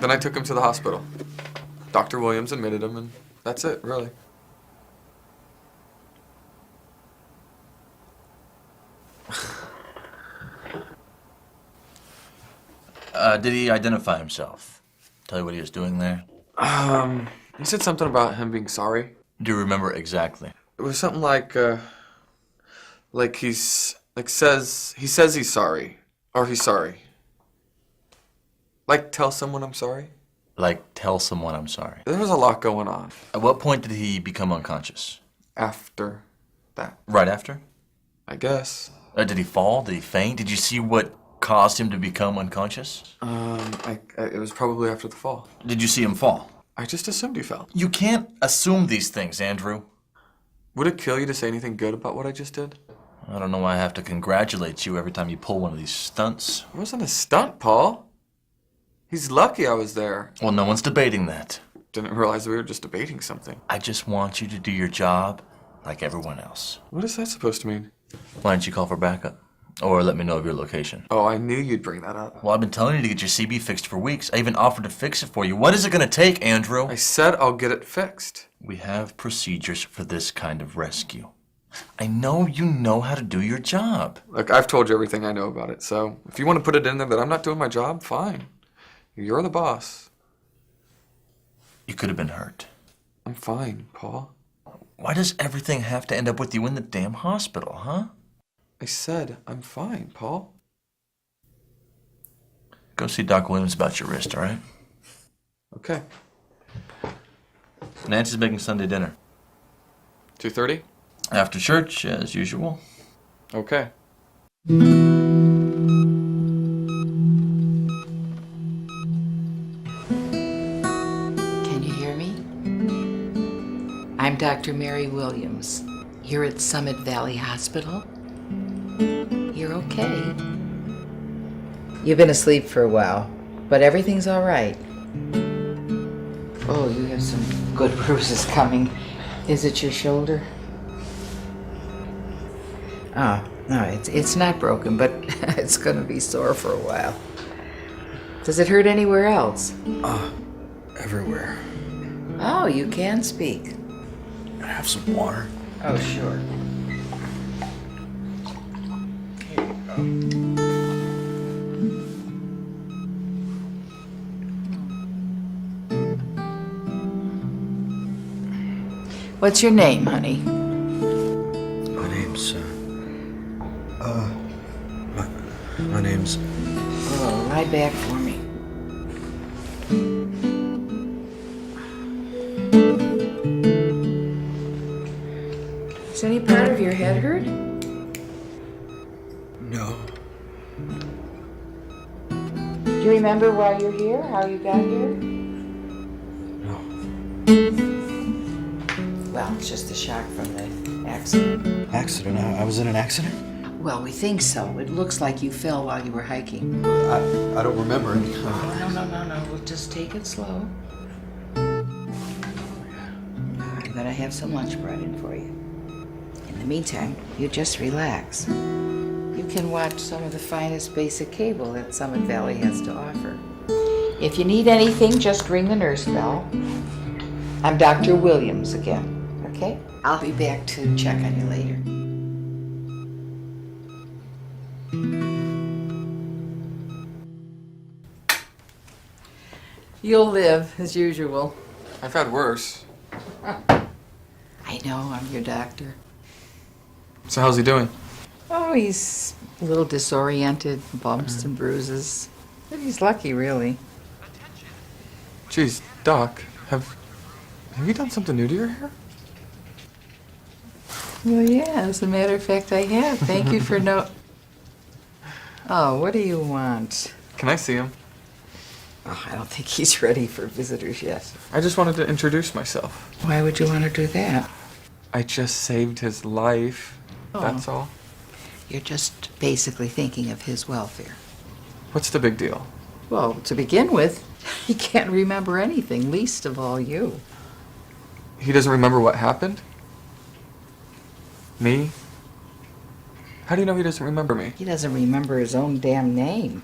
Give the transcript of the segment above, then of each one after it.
Then I took him to the hospital. Dr. Williams admitted him, and that's it, really. Did he identify himself? Tell you what he was doing there? He said something about him being sorry. Do you remember exactly? It was something like he says he's sorry, or he's sorry. Like, tell someone I'm sorry? Like, tell someone I'm sorry. There was a lot going on. At what point did he become unconscious? After that. Right after? I guess. Did he fall? Did he faint? Did you see what caused him to become unconscious? It was probably after the fall. Did you see him fall? I just assumed he fell. You can't assume these things, Andrew. Would it kill you to say anything good about what I just did? I don't know why I have to congratulate you every time you pull one of these stunts. It wasn't a stunt, Paul. He's lucky I was there. Well, no one's debating that. Didn't realize we were just debating something. I just want you to do your job like everyone else. What is that supposed to mean? Why don't you call for backup? Or let me know of your location. Oh, I knew you'd bring that up. Well, I've been telling you to get your CB fixed for weeks. I even offered to fix it for you. What is it going to take, Andrew? I said I'll get it fixed. We have procedures for this kind of rescue. I know you know how to do your job. Look, I've told you everything I know about it, so if you want to put it in there that I'm not doing my job, fine. You're the boss. You could have been hurt. I'm fine, Paul. Why does everything have to end up with you in the damn hospital, huh? I said I'm fine, Paul. Go see Doc Williams about your wrist, all right? Okay. Nancy's making Sunday dinner. 2:30? After church, as usual. Okay. Can you hear me? I'm Dr. Mary Williams, here at Summit Valley Hospital. You're okay. You've been asleep for a while, but everything's all right. Oh, you have some good bruises coming. Is it your shoulder? Oh, no, it's not broken, but it's going to be sore for a while. Does it hurt anywhere else? Everywhere. Oh, you can speak. I have some water. Oh, sure. What's your name, honey? My name's, my name's... Oh, lie back for me. Does any part of your head hurt? No. Do you remember why you're here? How you got here? No. Well, it's just a shock from the accident. Accident? I was in an accident? Well, we think so. It looks like you fell while you were hiking. I don't remember any. Oh, no. We'll just take it slow. I'm gonna have some lunch brought in for you. In the meantime, you just relax. You can watch some of the finest basic cable that Summit Valley has to offer. If you need anything, just ring the nurse bell. I'm Dr. Williams again, okay? I'll be back to check on you later. You'll live, as usual. I've had worse. I know, I'm your doctor. So how's he doing? Oh, he's a little disoriented, bumps and bruises. But he's lucky, really. Geez, Doc, have you done something new to your hair? Well, yeah, as a matter of fact, I have. Thank you for Oh, what do you want? Can I see him? Oh, I don't think he's ready for visitors yet. I just wanted to introduce myself. Why would you want to do that? I just saved his life. Oh. That's all. You're just basically thinking of his welfare. What's the big deal? Well, to begin with, he can't remember anything, least of all you. He doesn't remember what happened? Me? How do you know he doesn't remember me? He doesn't remember his own damn name.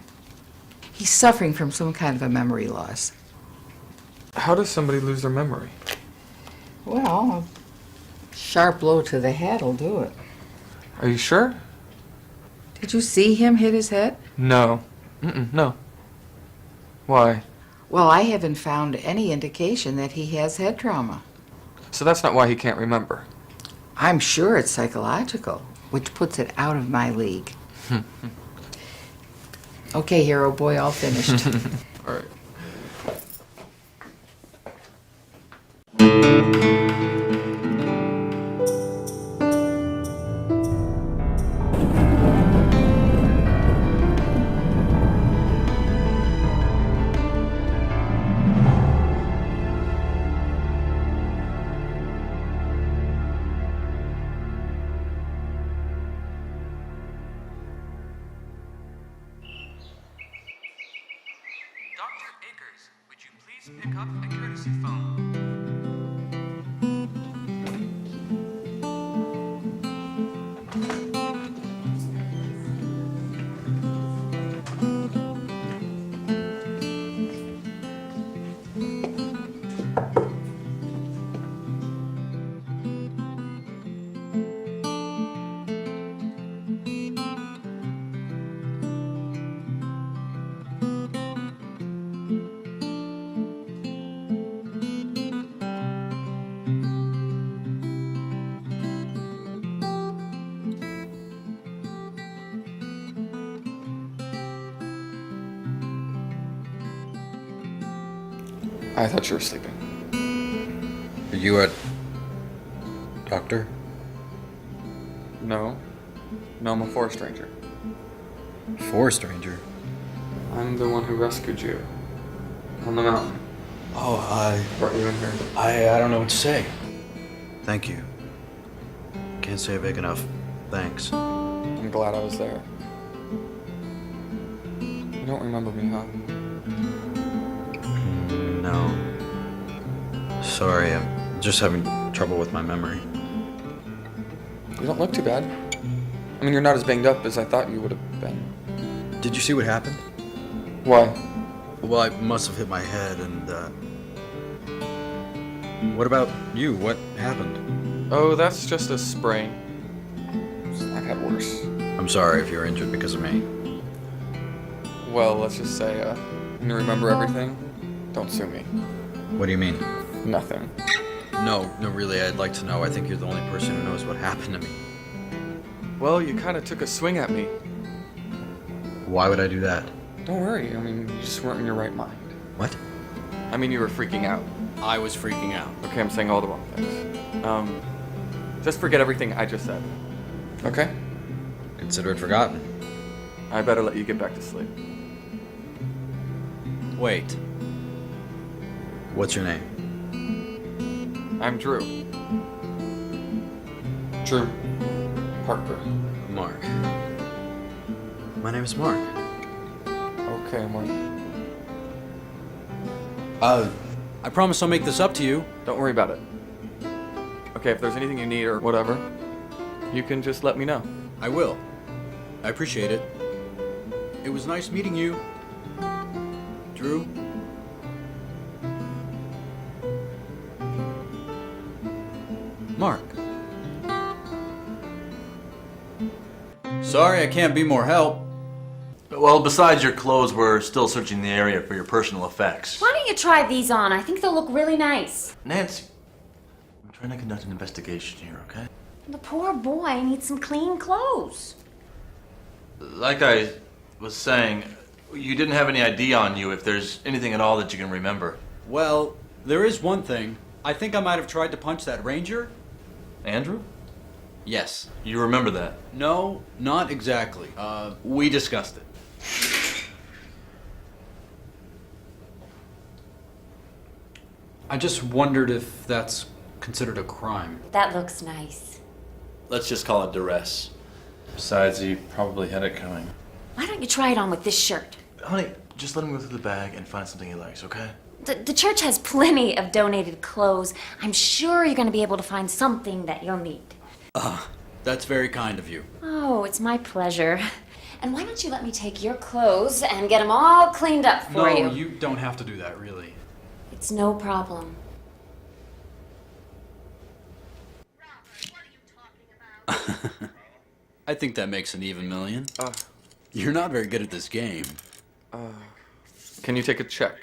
He's suffering from some kind of a memory loss. How does somebody lose their memory? Well, a sharp blow to the head will do it. Are you sure? Did you see him hit his head? No. No. Why? Well, I haven't found any indication that he has head trauma. So that's not why he can't remember. I'm sure it's psychological, which puts it out of my league. Okay, hero boy, all finished. All right. Dr. Akers, would you please pick up a courtesy phone? I thought you were sleeping. Are you a doctor? No. No, I'm a forest ranger. Forest ranger? I'm the one who rescued you on the mountain. Oh, Brought you in here. I don't know what to say. Thank you. Can't say it big enough. Thanks. I'm glad I was there. You don't remember me, huh? No. Sorry, I'm just having trouble with my memory. You don't look too bad. I mean, you're not as banged up as I thought you would have been. Did you see what happened? Why? Well, I must have hit my head and, What about you? What happened? Oh, that's just a sprain. I've had worse. I'm sorry if you're injured because of me. Well, let's just say, when you remember everything, don't sue me. What do you mean? Nothing. No, really, I'd like to know. I think you're the only person who knows what happened to me. Well, you kind of took a swing at me. Why would I do that? Don't worry, I mean, you just weren't in your right mind. What? I mean, you were freaking out. I was freaking out. Okay, I'm saying all the wrong things. Just forget everything I just said. Okay? Consider it forgotten. I better let you get back to sleep. Wait. What's your name? I'm Drew. Drew Parker. Mark. My name is Mark. Okay, Mark. I promise I'll make this up to you. Don't worry about it. Okay, if there's anything you need or whatever, you can just let me know. I will. I appreciate it. It was nice meeting you. Drew, Mark. Sorry, I can't be more help. Well, besides your clothes, we're still searching the area for your personal effects. Why don't you try these on? I think they'll look really nice. Nancy, I'm trying to conduct an investigation here, okay? The poor boy needs some clean clothes. Like I was saying, you didn't have any ID on you if there's anything at all that you can remember. Well, there is one thing. I think I might have tried to punch that ranger. Andrew? Yes. You remember that? No, not exactly. We discussed it. I just wondered if that's considered a crime. That looks nice. Let's just call it duress. Besides, he probably had it coming. Why don't you try it on with this shirt? Honey, just let him go through the bag and find something he likes, okay? The church has plenty of donated clothes. I'm sure you're going to be able to find something that you'll need. That's very kind of you. Oh, it's my pleasure. And why don't you let me take your clothes and get them all cleaned up for you? No, you don't have to do that, really. It's no problem. I think that makes an even million. You're not very good at this game. Can you take a check?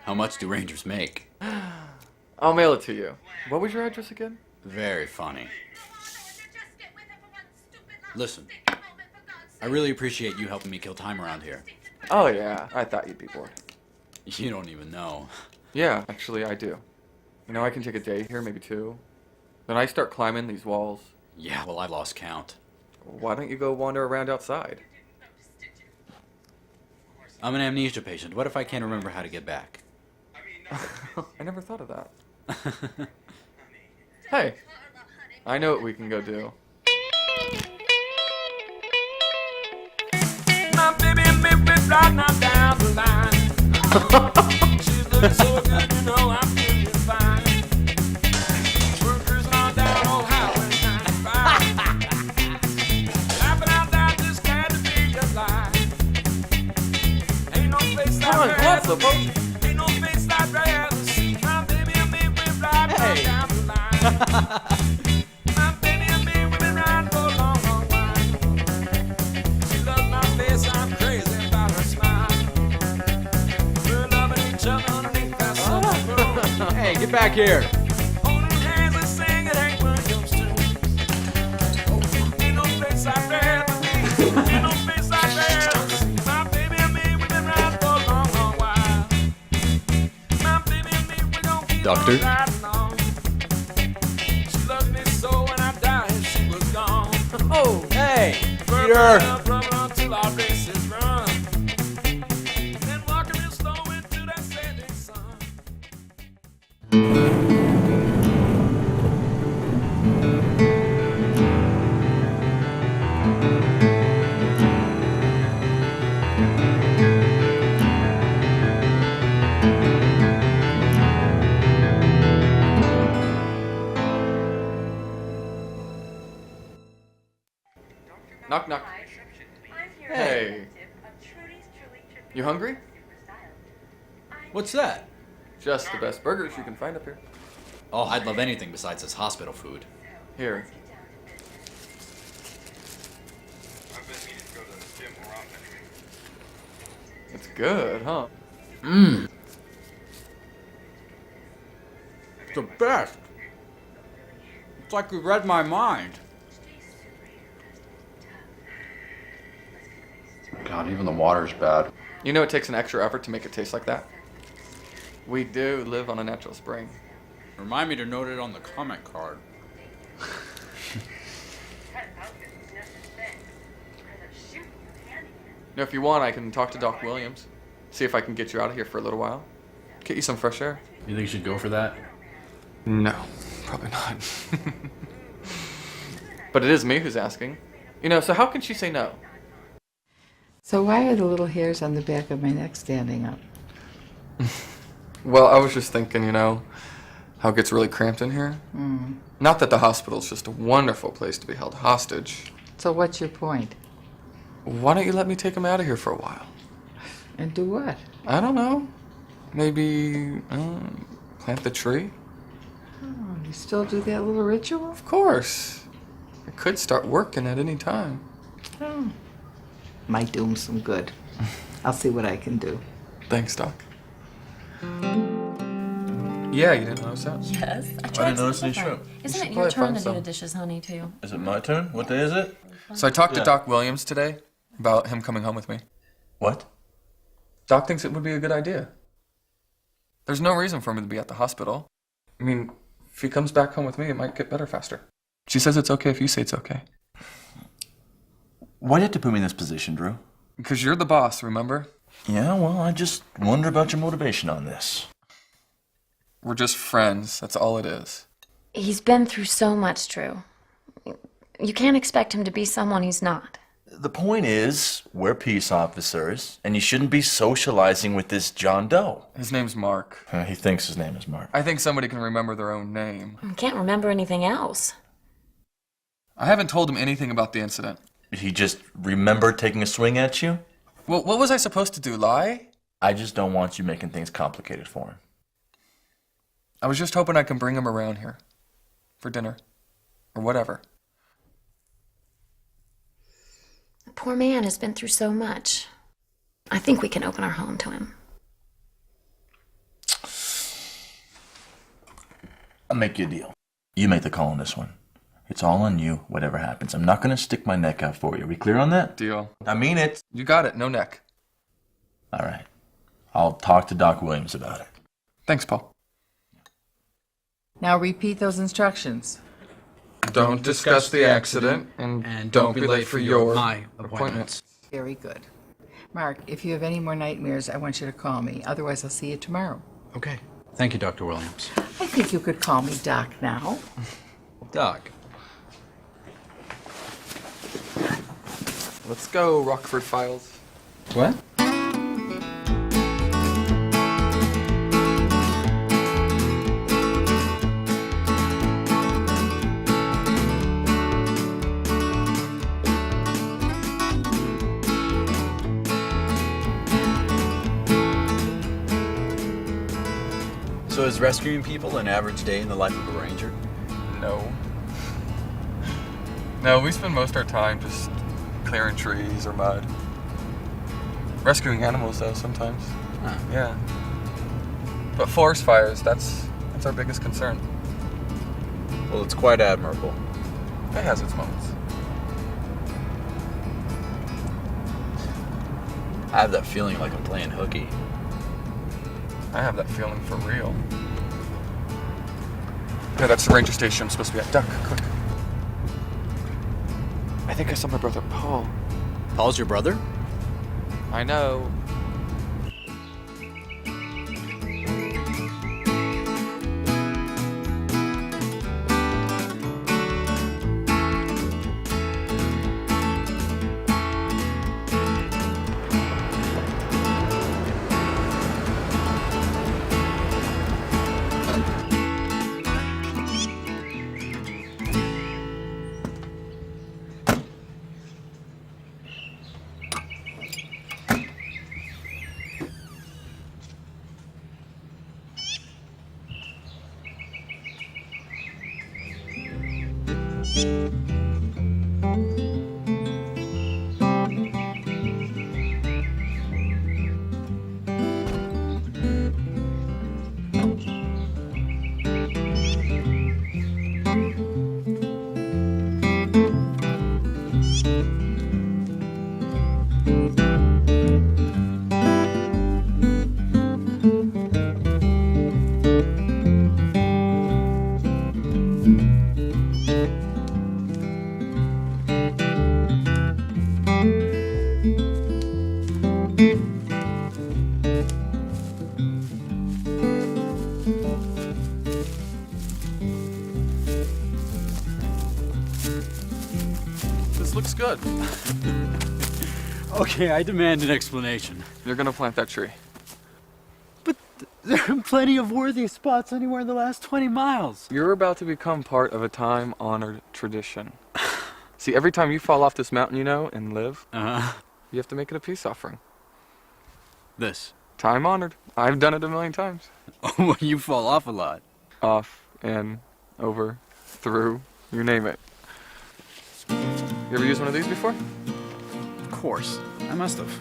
How much do Rangers make? I'll mail it to you. What was your address again? Very funny. Listen, I really appreciate you helping me kill time around here. Oh yeah, I thought you'd be bored. You don't even know. Yeah, actually I do. You know, I can take a day here, maybe two. Then I start climbing these walls. Yeah, well, I've lost count. Why don't you go wander around outside? I'm an amnesia patient. What if I can't remember how to get back? I never thought of that. Hey, I know what we can go do. My baby made me fly now down the line. She's looking so good, you know I'm feeling fine. We're cruising on down old Highway 95. Laughing out loud, this can't be a lie. Ain't no place like Come on, that. come on, Ain't no place like that. My baby made me fly now down the line. My baby made me ride for a long, long while. She loves my face, I'm crazy about her smile. We're loving each other underneath that summer moon. Hey, get back here! Holding hands and singing Hank Williams tunes. Oh, ain't no place like that. Ain't no place like that. My baby and me, we've been riding for a long, long while. My baby and me, we gon' keep Doctor? on riding on. She loves me so when I die and she was gone. Oh, hey! Rub until our race is run. Then walking real slow into that setting sun. Knock, knock. Hey. You hungry? What's that? Just the best burgers you can find up here. Oh, I'd love anything besides this hospital food. Here. It's good, huh? It's the best! It's like you read my mind. God, even the water's bad. You know it takes an extra effort to make it taste like that? We do live on a natural spring. Remind me to note it on the comment card. You know, if you want, I can talk to Doc Williams. See if I can get you out of here for a little while. Get you some fresh air. You think you should go for that? No, probably not. But it is me who's asking. You know, so how can she say no? So why are the little hairs on the back of my neck standing up? Well, I was just thinking, you know, how it gets really cramped in here. Not that the hospital's just a wonderful place to be held hostage. So what's your point? Why don't you let me take him out of here for a while? And do what? I don't know. Maybe plant the tree? Oh, You still do that little ritual? Of course. I could start working at any time. Oh. Might do him some good. I'll see what I can do. Thanks, Doc. Yeah, you didn't notice that? Yes. I didn't notice any shrimp. Isn't should it your probably turn find to do some. the dishes, honey, too? Is it my turn? What day is it? So I talked to Yeah. Doc Williams today about him coming home with me. What? Doc thinks it would be a good idea. There's no reason for him to be at the hospital. I mean, if he comes back home with me, it might get better faster. She says it's okay if you say it's okay. Why did you have to put me in this position, Drew? Because you're the boss, remember? Yeah, well, I just wonder about your motivation on this. We're just friends, that's all it is. He's been through so much, Drew. You can't expect him to be someone he's not. The point is, we're peace officers, and you shouldn't be socializing with this John Doe. His name's Mark. He thinks his name is Mark. I think somebody can remember their own name. I can't remember anything else. I haven't told him anything about the incident. He just remembered taking a swing at you? Well, what was I supposed to do, lie? I just don't want you making things complicated for him. I was just hoping I can bring him around here. For dinner. Or whatever. The poor man has been through so much. I think we can open our home to him. I'll make you a deal. You make the call on this one. It's all on you, whatever happens. I'm not going to stick my neck out for you. Are we clear on that? Deal. I mean it. You got it, no neck. All right. I'll talk to Doc Williams about it. Thanks, Paul. Now repeat those instructions. Don't discuss the accident, and don't be late for your my appointments. Very good. Mark, if you have any more nightmares, I want you to call me. Otherwise, I'll see you tomorrow. Okay. Thank you, Dr. Williams. I think you could call me Doc now. Doc. Let's go, Rockford Files. What? So is rescuing people an average day in the life of a ranger? No. No, we spend most of our time just clearing trees or mud. Rescuing animals, though, sometimes. Huh. Yeah. But forest fires, that's our biggest concern. Well, it's quite admirable. It has its moments. I have that feeling like I'm playing hooky. I have that feeling for real. Yeah, that's the ranger station I'm supposed to be at. Duck, quick. I think I saw my brother Paul. Paul's your brother? I know. This looks good. Okay, I demand an explanation. You're gonna plant that tree. But there are plenty of worthy spots anywhere in the last 20 miles. You're about to become part of a time-honored tradition. See, every time you fall off this mountain, you know, and live, you have to make it a peace offering. This. Time-honored. I've done it a million times. Well, you fall off a lot. Off and over, through, you name it. You ever used one of these before? Of course. I must have.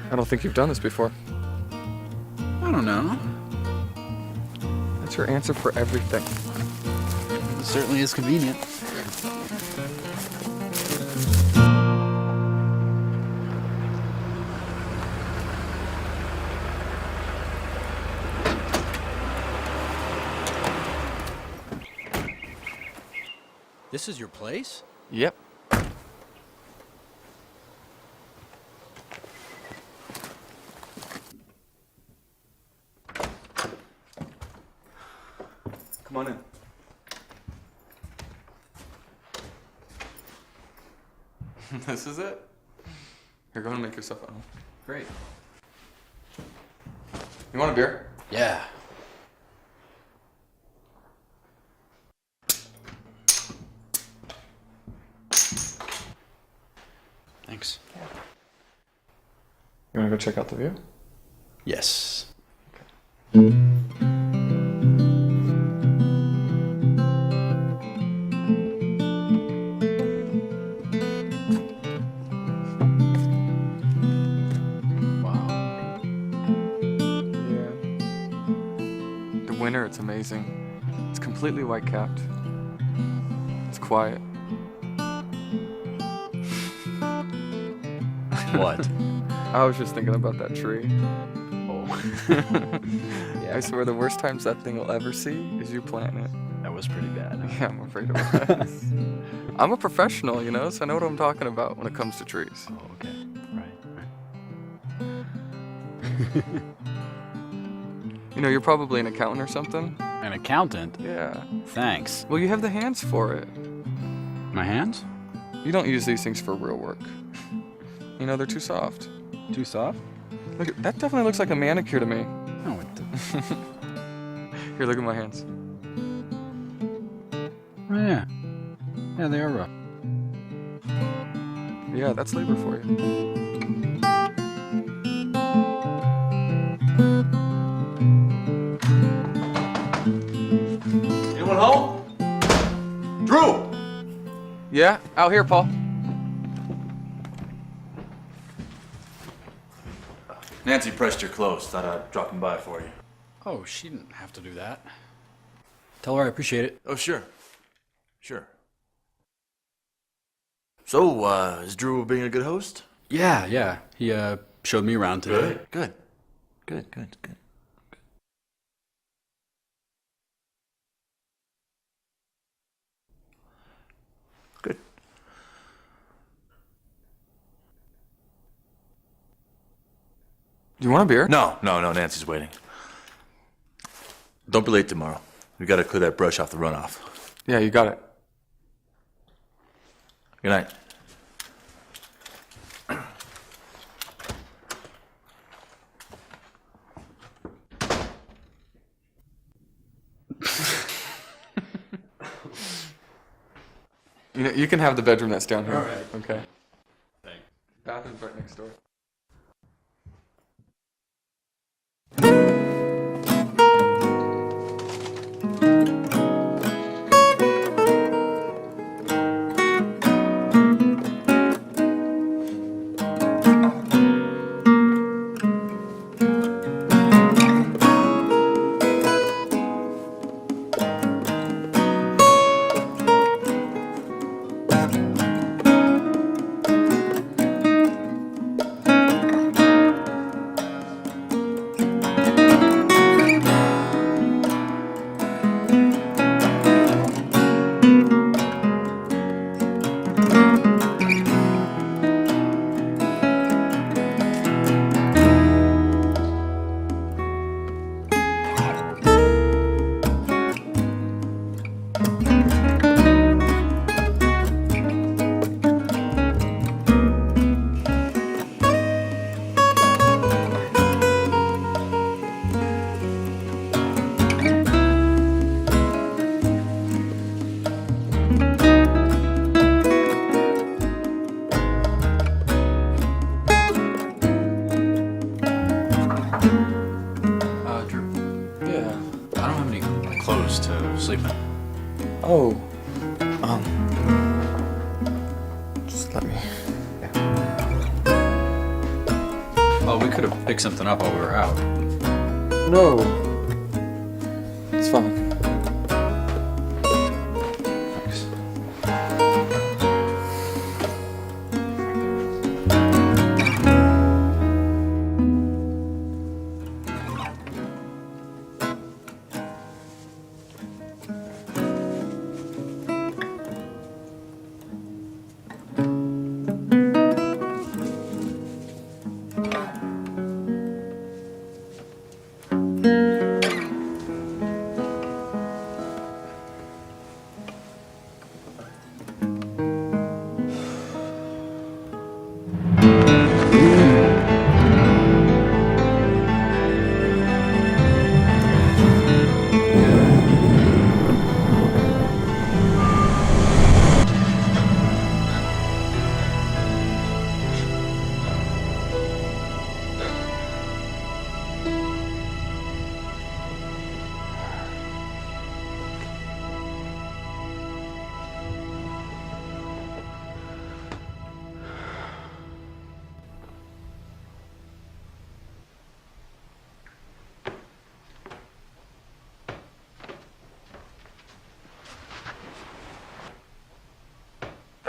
I don't think you've done this before. I don't know. That's your answer for everything. It certainly is convenient. This is your place? Yep. Come on in. This is it? You're going to make yourself at home. Great. You want a beer? Yeah. Thanks. You want to go check out the view? Yes. Wow. Yeah. The winter, it's amazing. It's completely white capped. It's quiet. What? I was just thinking about that tree. Oh. I swear the worst times that thing will ever see is you planting it. That was pretty bad. Yeah, I'm afraid of it. I'm a professional, you know, so I know what I'm talking about when it comes to trees. Oh, okay. Right. You know, you're probably an accountant or something. An accountant? Yeah. Thanks. Well, you have the hands for it. My hands? You don't use these things for real work. You know, they're too soft. Too soft? Look, that definitely looks like a manicure to me. No, it didn't. Here, look at my hands. Oh, yeah. Yeah, they are rough. Yeah, that's labor for you. Anyone home? Drew! Yeah, out here, Paul. Nancy pressed your clothes. Thought I'd drop them by for you. Oh, she didn't have to do that. Tell her I appreciate it. Oh, sure. Sure. So, is Drew being a good host? Yeah. He showed me around today. Good. Good. Do you want a beer? No, Nancy's waiting. Don't be late tomorrow. We gotta clear that brush off the runoff. Yeah, you got it. Good night. You know, you can have the bedroom that's down here. All right. Okay. Thanks. Bathroom's right next door. Let me. Oh, we could have picked something up while we were out. No. It's fine. Thanks.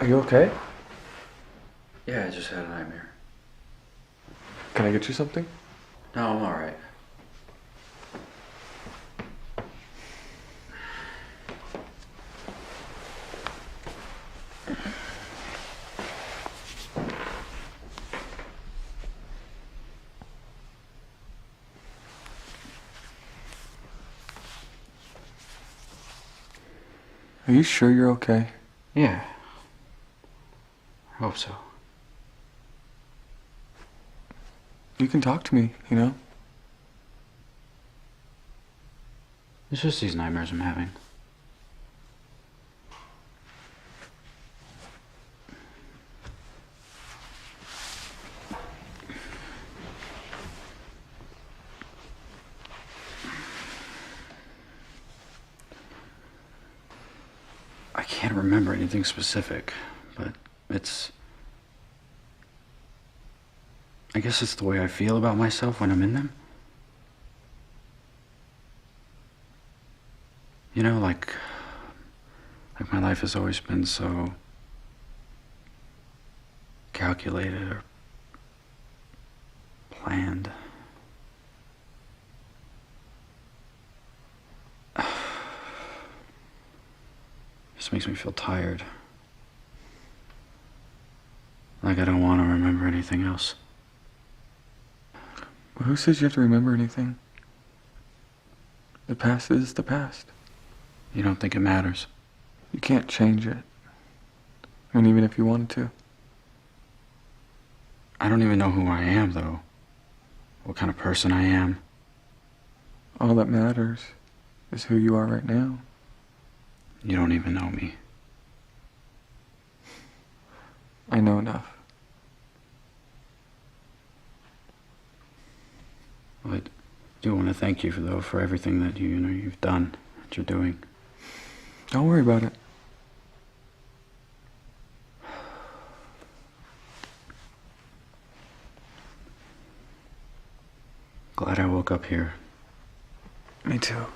Are you okay? Yeah, I just had a nightmare. Can I get you something? No, I'm alright. Are you sure you're okay? Yeah. I hope so. You can talk to me, you know? It's just these nightmares I'm having. I can't remember anything specific, but I guess it's the way I feel about myself when I'm in them. You know, like my life has always been so calculated or planned. Just makes me feel tired. Like I don't want to remember anything else. Well, who says you have to remember anything? The past is the past. You don't think it matters? You can't change it. I mean, even if you wanted to. I don't even know who I am, though. What kind of person I am. All that matters is who you are right now. You don't even know me. I know enough. Well, I do want to thank you for everything that you've done, that you're doing. Don't worry about it. Glad I woke up here. Me too.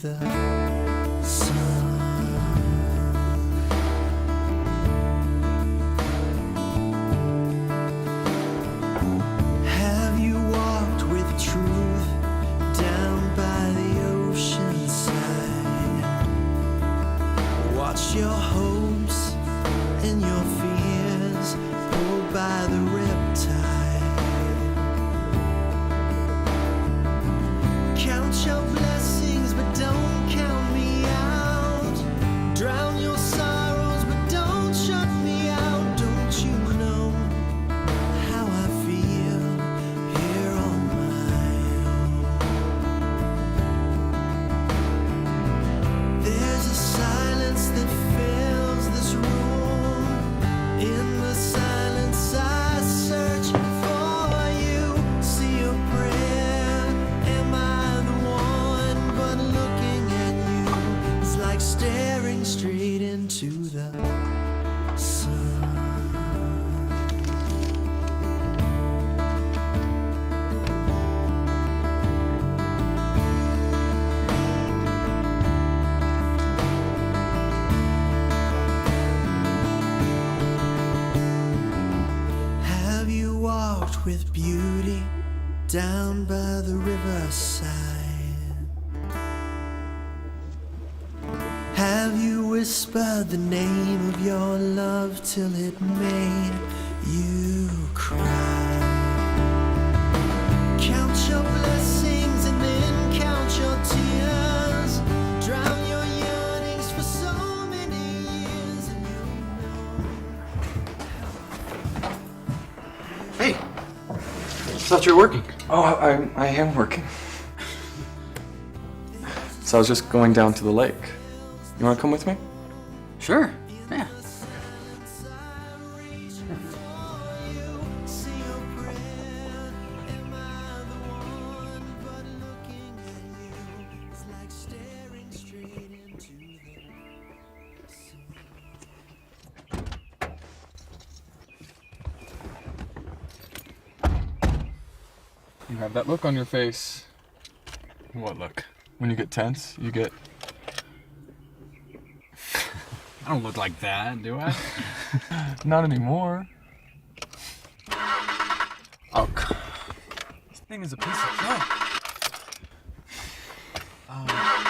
the sun. Have you walked with truth down by the ocean side? Watch your hopes and your fears pulled by the riptide. Count your blessings, but don't count me out. Drown your sorrows, but don't shut me out. Don't you know how I feel here on my own? There's a silence that fills this room. In the silence I search for you. See a prayer, am I the one? But looking at you is like staring straight into the sun. Have you walked with beauty down by the riverside? Have you whispered the name of your love till it made you cry? Count your blessings and then count your tears. Drown your yearnings for so many years, and you'll know. Hey, I thought you were working. Oh, I am working. So I was just going down to the lake. You want to come with me? Sure. Yeah. You have that look on your face. What look? When you get tense, you get... I don't look like that, do I? Not anymore. Oh, This thing is a piece of junk. Alcohol.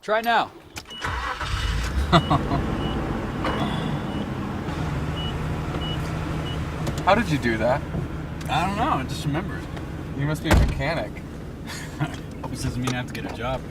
try now. How did you do that? I don't know, I just remembered. You must be a mechanic. This doesn't mean I have to get a job.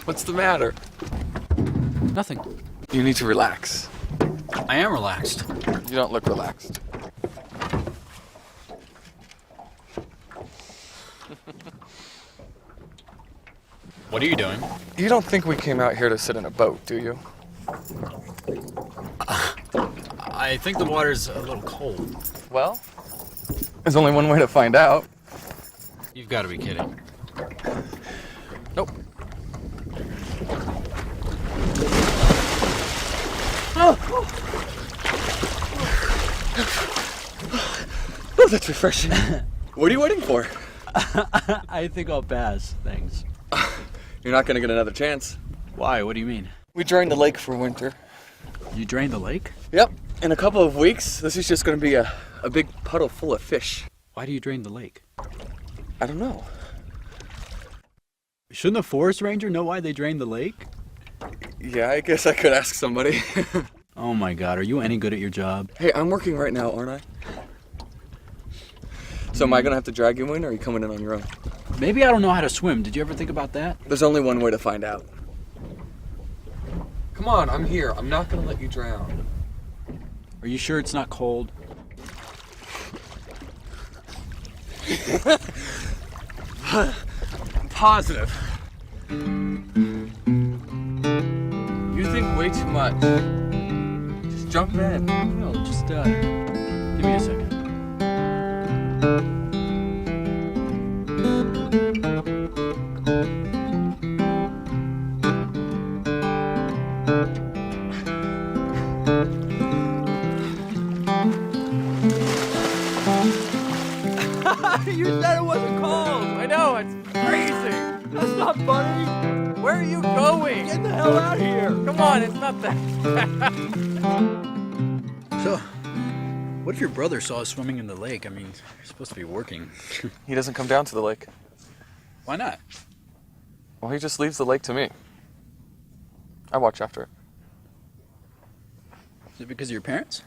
What's the matter? Nothing. You need to relax. I am relaxed. You don't look relaxed. What are you doing? You don't think we came out here to sit in a boat, do you? I think the water's a little cold. Well, there's only one way to find out. You've got to be kidding. Nope. Oh, that's refreshing. What are you waiting for? I think I'll pass, thanks. You're not gonna get another chance. Why? What do you mean? We drained the lake for winter. You drained the lake? Yep. In a couple of weeks, this is just gonna be a big puddle full of fish. Why do you drain the lake? I don't know. Shouldn't a forest ranger know why they drained the lake? Yeah, I guess I could ask somebody. Oh my god, are you any good at your job? Hey, I'm working right now, aren't I? So am I gonna have to drag you in, or are you coming in on your own? Maybe I don't know how to swim. Did you ever think about that? There's only one way to find out. Come on, I'm here. I'm not gonna let you drown. Are you sure it's not cold? Positive. You think way too much. Just jump in. No, just give me a second. You said it wasn't cold. I know, it's crazy. That's not funny. Where are you going? Get the hell out of here. Come on, it's not that. So, what if your brother saw us swimming in the lake? I mean, you're supposed to be working. He doesn't come down to the lake. Why not? Well, he just leaves the lake to me. I watch after it. Is it because of your parents?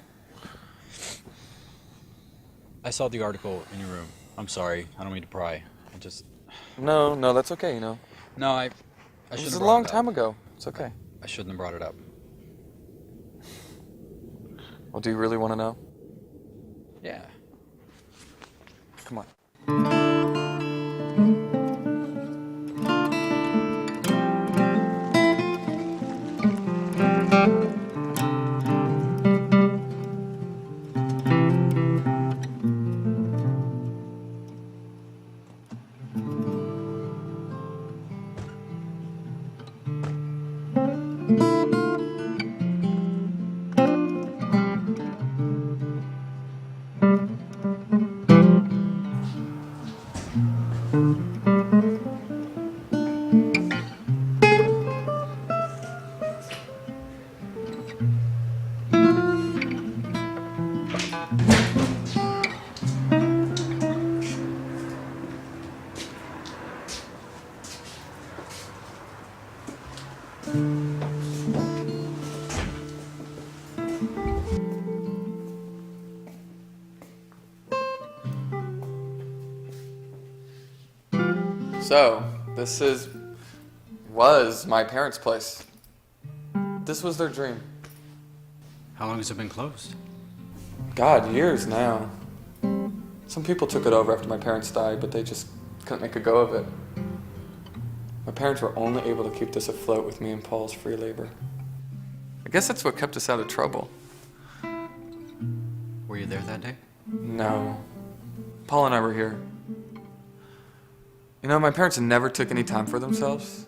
I saw the article in your room. I'm sorry. I don't mean to pry. I just... No, that's okay, you know. No, I It shouldn't was have a brought long it up. time ago. It's okay. I shouldn't have brought it up. Well, do you really want to know? Yeah. Come on. So, this was my parents' place. This was their dream. How long has it been closed? God, years now. Some people took it over after my parents died, but they just couldn't make a go of it. My parents were only able to keep this afloat with me and Paul's free labor. I guess that's what kept us out of trouble. Were you there that day? No. Paul and I were here. You know, my parents never took any time for themselves.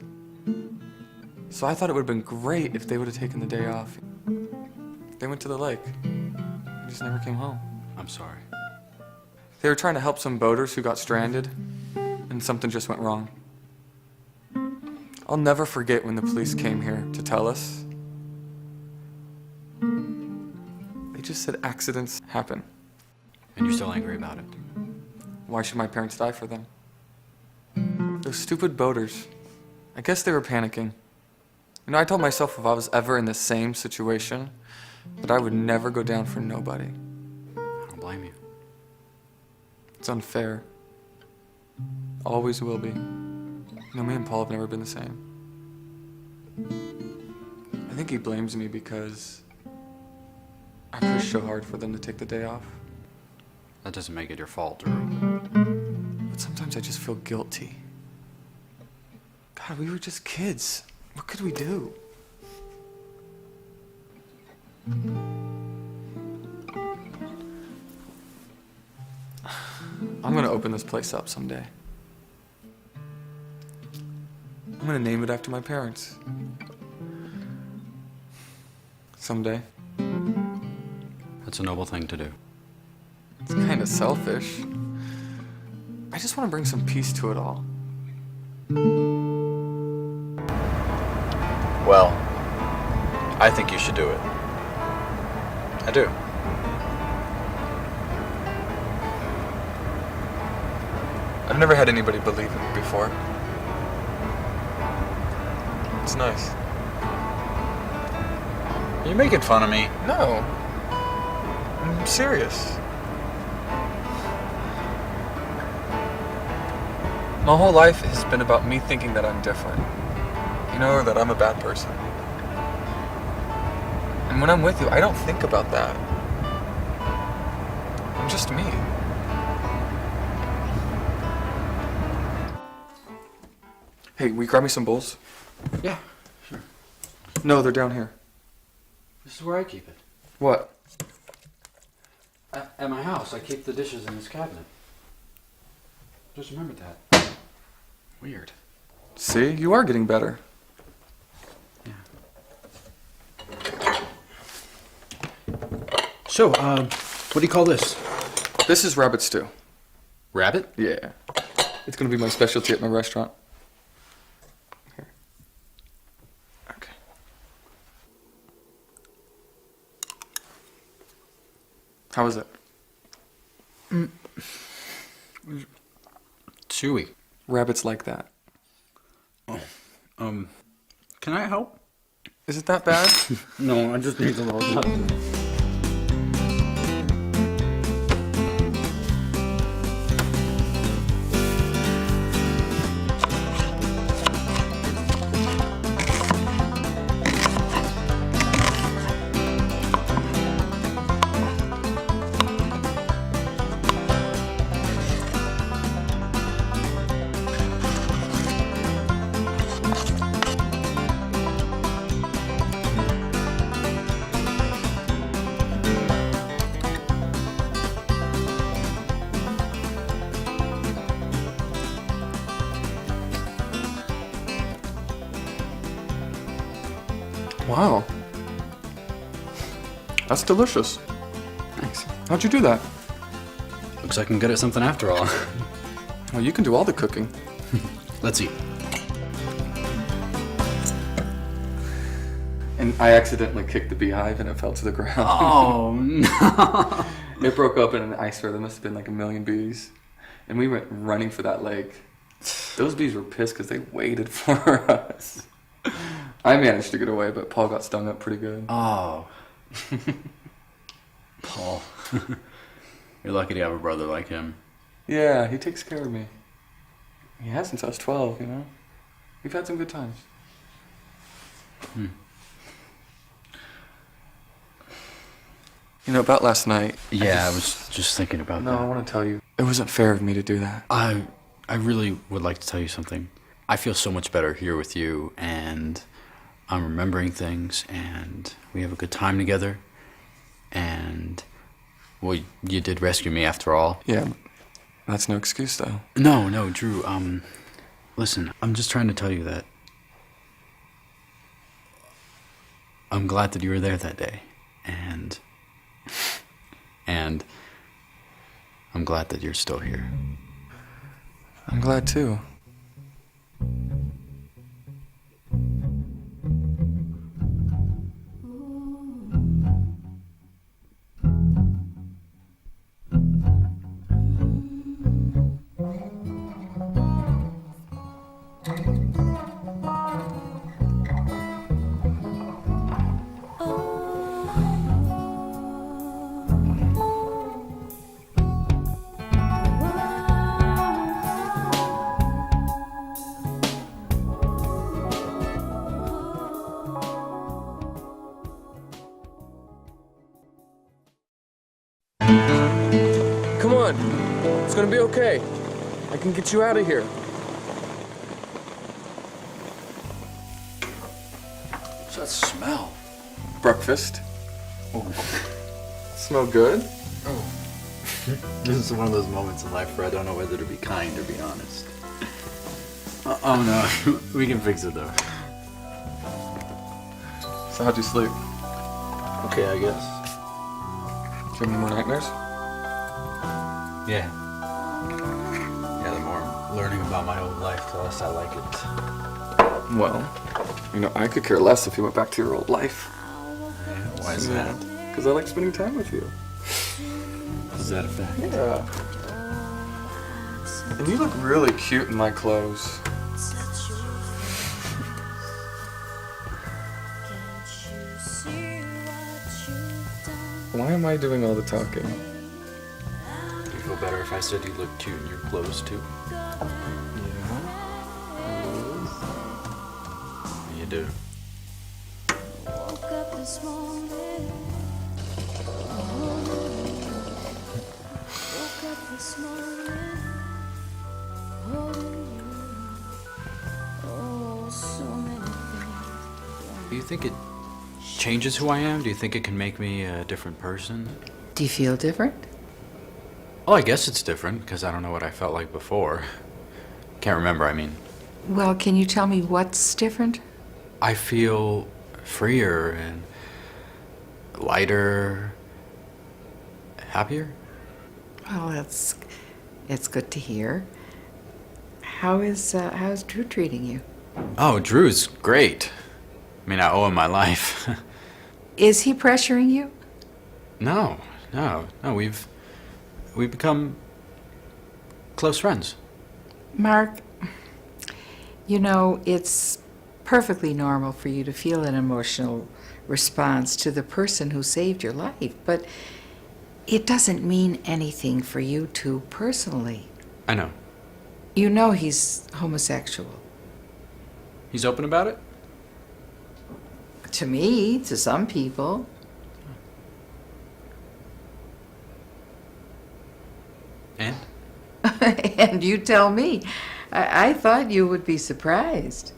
So I thought it would have been great if they would have taken the day off. They went to the lake. They just never came home. I'm sorry. They were trying to help some boaters who got stranded, and something just went wrong. I'll never forget when the police came here to tell us. They just said accidents happen. And you're still angry about it? Why should my parents die for them? Those stupid boaters. I guess they were panicking. You know, I told myself if I was ever in the same situation, that I would never go down for nobody. I don't blame you. It's unfair. Always will be. You know, me and Paul have never been the same. I think he blames me because I pushed so hard for them to take the day off. That doesn't make it your fault. But sometimes I just feel guilty. God, we were just kids. What could we do? I'm gonna open this place up someday. I'm gonna name it after my parents. Someday. That's a noble thing to do. It's kind of selfish. I just want to bring some peace to it all. Well, I think you should do it. I do. I've never had anybody believe in me before. It's nice. Are you making fun of me? No. I'm serious. My whole life has been about me thinking that I'm different. You know, or that I'm a bad person. And when I'm with you, I don't think about that. I'm just me. Hey, will you grab me some bowls? Yeah, sure. No, they're down here. This is where I keep it. What? At my house, I keep the dishes in this cabinet. Just remembered that. Weird. See, you are getting better. Yeah. So, what do you call this? This is rabbit stew. Rabbit? Yeah. It's gonna be my specialty at my restaurant. Here. Okay. How is it? Chewy. Rabbits like that. Can I help? Is it that bad? No, I just need a little something. Wow. That's delicious. Thanks. How'd you do that? Looks like I'm good at something after all. Well, you can do all the cooking. Let's eat. And I accidentally kicked the beehive and it fell to the ground. Oh, no. It broke open and I swear there must have been like a million bees. And we went running for that lake. Those bees were pissed because they waited for us. I managed to get away, but Paul got stung up pretty good. Oh. Paul. You're lucky to have a brother like him. Yeah, he takes care of me. He has since I was 12, you know? We've had some good times. You know, about last night... Yeah, I was just thinking about No, that. I want to tell you. It wasn't fair of me to do that. I really would like to tell you something. I feel so much better here with you, and I'm remembering things, and we have a good time together, and, well, you did rescue me after all. Yeah, that's no excuse, though. No, Drew, listen, I'm just trying to tell you that I'm glad that you were there that day, and I'm glad that you're still here. I'm glad, too. Come on. It's gonna be okay. I can get you out of here. What's that smell? Breakfast. Oh. Smell good? This is one of those moments in life where I don't know whether to be kind or be honest. Oh no, we can fix it though. So how'd you sleep? Okay, I guess. Do you have any more nightmares? Yeah. Yeah, the more I'm learning about my old life, the less I like it. Well, you know, I could care less if you went back to your old life. Yeah, why is that? Because I like spending time with you. Is that a fact? Yeah. And you look really cute in my clothes. Why am I doing all the talking? Do you feel better if I said you look cute in your clothes too? Yeah. do. Woke up this morning. Woke up this morning. Holding you. Oh, so many things. Do you think it changes who I am? Do you think it can make me a different person? Do you feel different? Well, I guess it's different because I don't know what I felt like before. Can't remember, I mean. Well, can you tell me what's different? I feel freer and lighter, happier. Well, it's good to hear. How's Drew treating you? Oh, Drew's great. I mean, I owe him my life. Is he pressuring you? No, we've become close friends. Mark, you know, it's perfectly normal for you to feel an emotional response to the person who saved your life, but it doesn't mean anything for you two personally. I know. You know he's homosexual. He's open about it? To me, to some people. And? And you tell me. I thought you would be surprised.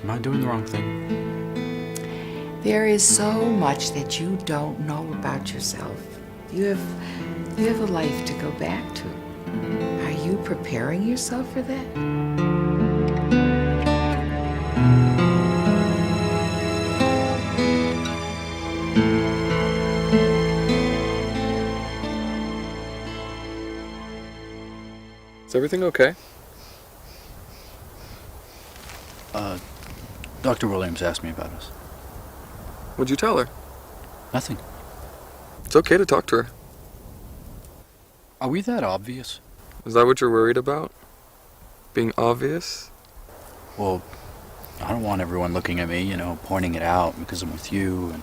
Am I doing the wrong thing? There is so much that you don't know about yourself. You have a life to go back to. Are you preparing yourself for that? Is everything okay? Dr. Williams asked me about us. What'd you tell her? Nothing. It's okay to talk to her. Are we that obvious? Is that what you're worried about? Being obvious? Well, I don't want everyone looking at me, you know, pointing it out because I'm with you and...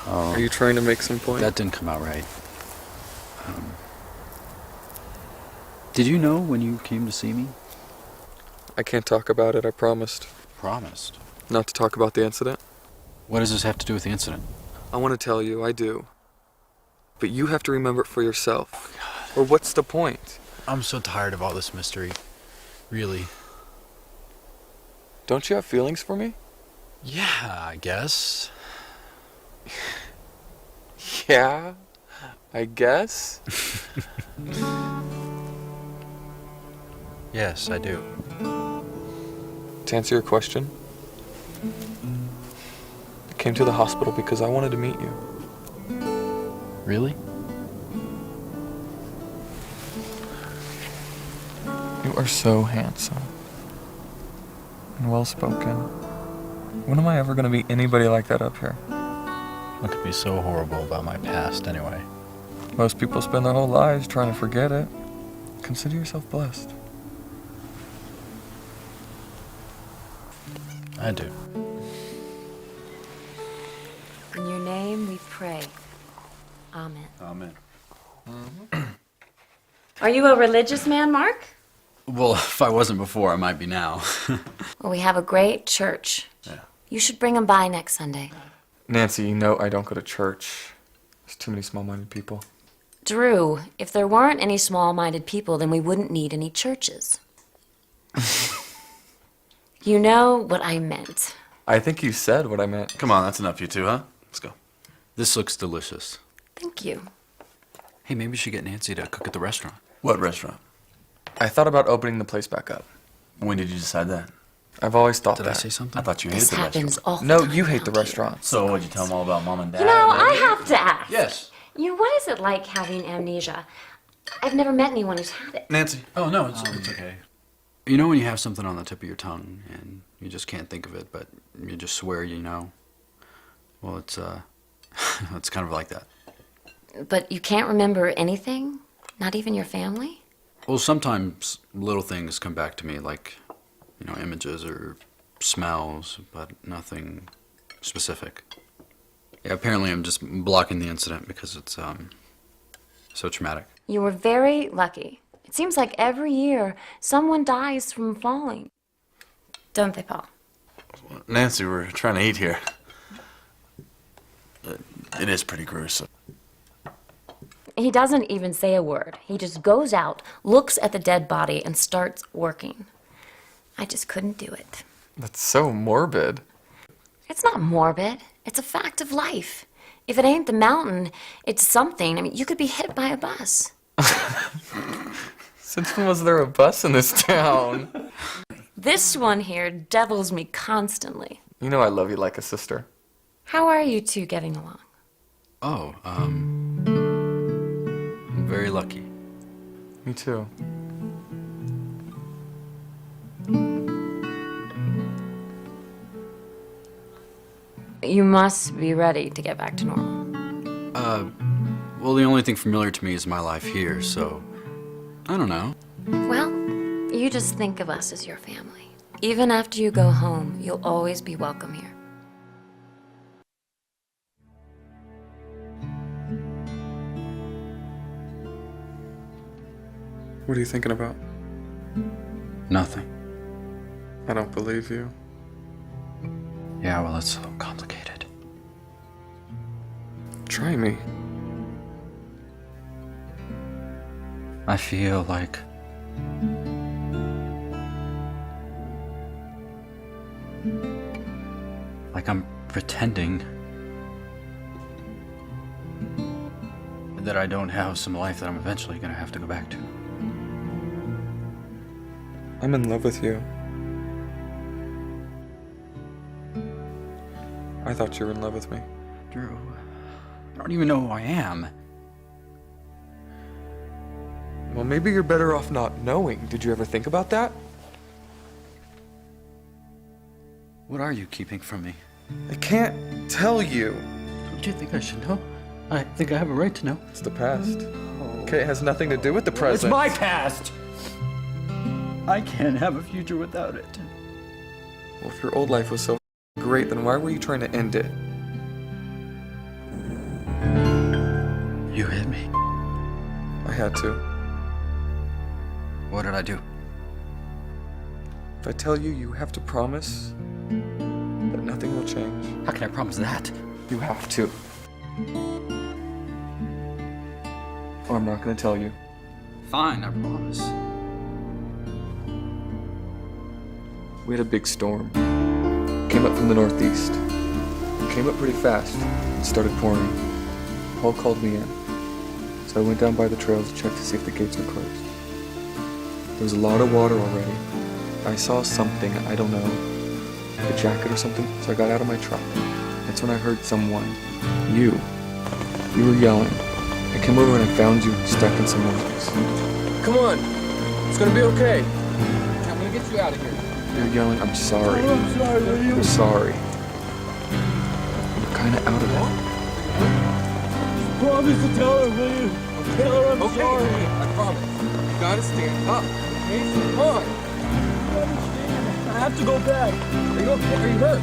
Are you trying to make some point? That didn't come out right. Did you know when you came to see me? I can't talk about it, I promised. Promised. Not to talk about the incident. What does this have to do with the incident? I want to tell you, I do. But you have to remember it for yourself. Or what's the point? I'm so tired of all this mystery. Really. Don't you have feelings for me? Yeah, I guess. Yeah, I guess. Yes, I do. To answer your question, I came to the hospital because I wanted to meet you. Really? You are so handsome and well-spoken. When am I ever going to meet anybody like that up here? What could be so horrible about my past anyway? Most people spend their whole lives trying to forget it. Consider yourself blessed. I do. In your name we pray. Amen. Amen. Are you a religious man, Mark? Well, if I wasn't before, I might be now. Well, we have a great church. Yeah. You should bring him by next Sunday. Nancy, you know I don't go to church. There's too many small-minded people. Drew, if there weren't any small-minded people, then we wouldn't need any churches. You know what I meant. I think you said what I meant. Come on, that's enough, you two, huh? Let's go. This looks delicious. Thank you. Hey, maybe we should get Nancy to cook at the restaurant. What restaurant? I thought about opening the place back up. When did you decide that? I've always thought Did that. I say something? I thought you hated This the happens restaurant. all the No, time you hate the around here. restaurant. So what'd you tell them all about Mom and Dad? You know, I have to ask. Yes. You know, what is it like having amnesia? I've never met anyone who's had it. Nancy. Oh, no, it's okay. You know when you have something on the tip of your tongue and you just can't think of it, but you just swear you know? Well, it's it's kind of like that. But you can't remember anything? Not even your family? Well, sometimes little things come back to me, like, you know, images or smells, but nothing specific. Yeah, apparently I'm just blocking the incident because it's so traumatic. You were very lucky. It seems like every year someone dies from falling. Don't they, Paul? Nancy, we're trying to eat here. It is pretty gruesome. He doesn't even say a word. He just goes out, looks at the dead body, and starts working. I just couldn't do it. That's so morbid. It's not morbid. It's a fact of life. If it ain't the mountain, it's something. I mean, you could be hit by a bus. Since when was there a bus in this town? This one here devils me constantly. You know I love you like a sister. How are you two getting along? Oh, I'm very lucky. Me too. You must be ready to get back to normal. Well, the only thing familiar to me is my life here, so I don't know. Well, you just think of us as your family. Even after you go home, you'll always be welcome here. What are you thinking about? Nothing. I don't believe you. Yeah, well, it's so complicated. Try me. I feel like I'm pretending that I don't have some life that I'm eventually gonna have to go back to. I'm in love with you. I thought you were in love with me. Drew, I don't even know who I am. Well, maybe you're better off not knowing. Did you ever think about that? What are you keeping from me? I can't tell you. Don't you think I should know? I think I have a right to know. It's the past. Okay, it has nothing to do with the present. It's my past! I can't have a future without it. Well, if your old life was so great, then why were you trying to end it? You hit me. I had to. What did I do? If I tell you, you have to promise that nothing will change. How can I promise that? You have to. Or I'm not gonna tell you. Fine, I promise. We had a big storm. Came up from the northeast. Came up pretty fast and started pouring. Paul called me in. So I went down by the trails to check to see if the gates were closed. There was a lot of water already. I saw something, I don't know, a jacket or something, so I got out of my truck. That's when I heard someone, you were yelling. I came over and I found you stuck in some rocks. Come on, it's gonna be okay. I'm gonna get you out of here. You're yelling, I'm sorry. Oh, I'm sorry, William. I'm sorry. You're kinda out of it. Promise to tell her, William. Tell her I'm sorry. I promise. You gotta stand up. Okay, so come on. I understand. I have to go back. Are you okay? Are you hurt?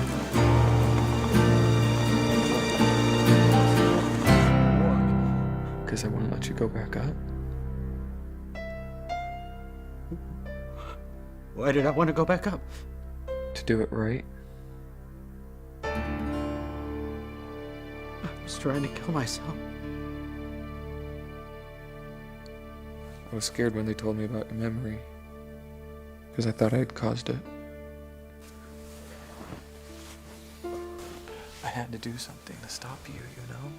Because I want to let you go back up. Why did I want to go back up? To do it right. I was trying to kill myself. I was scared when they told me about your memory. Because I thought I had caused it. I had to do something to stop you, you know?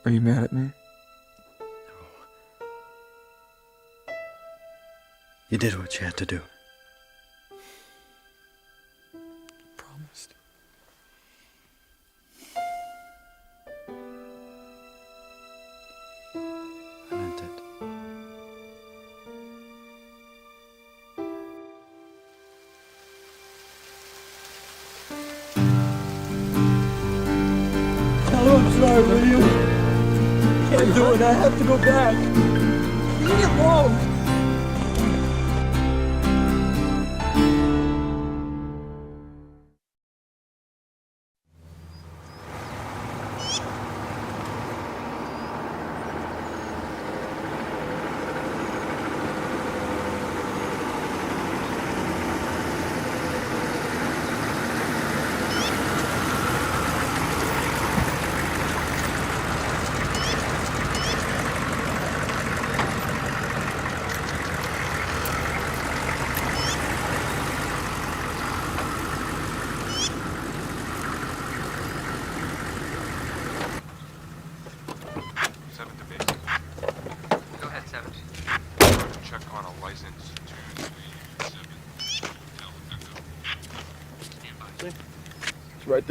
Are you mad at me? You did what you had to do. Promised. I meant it. Tell her I'm sorry, William. Can't do it. I have to go back. Leave me alone.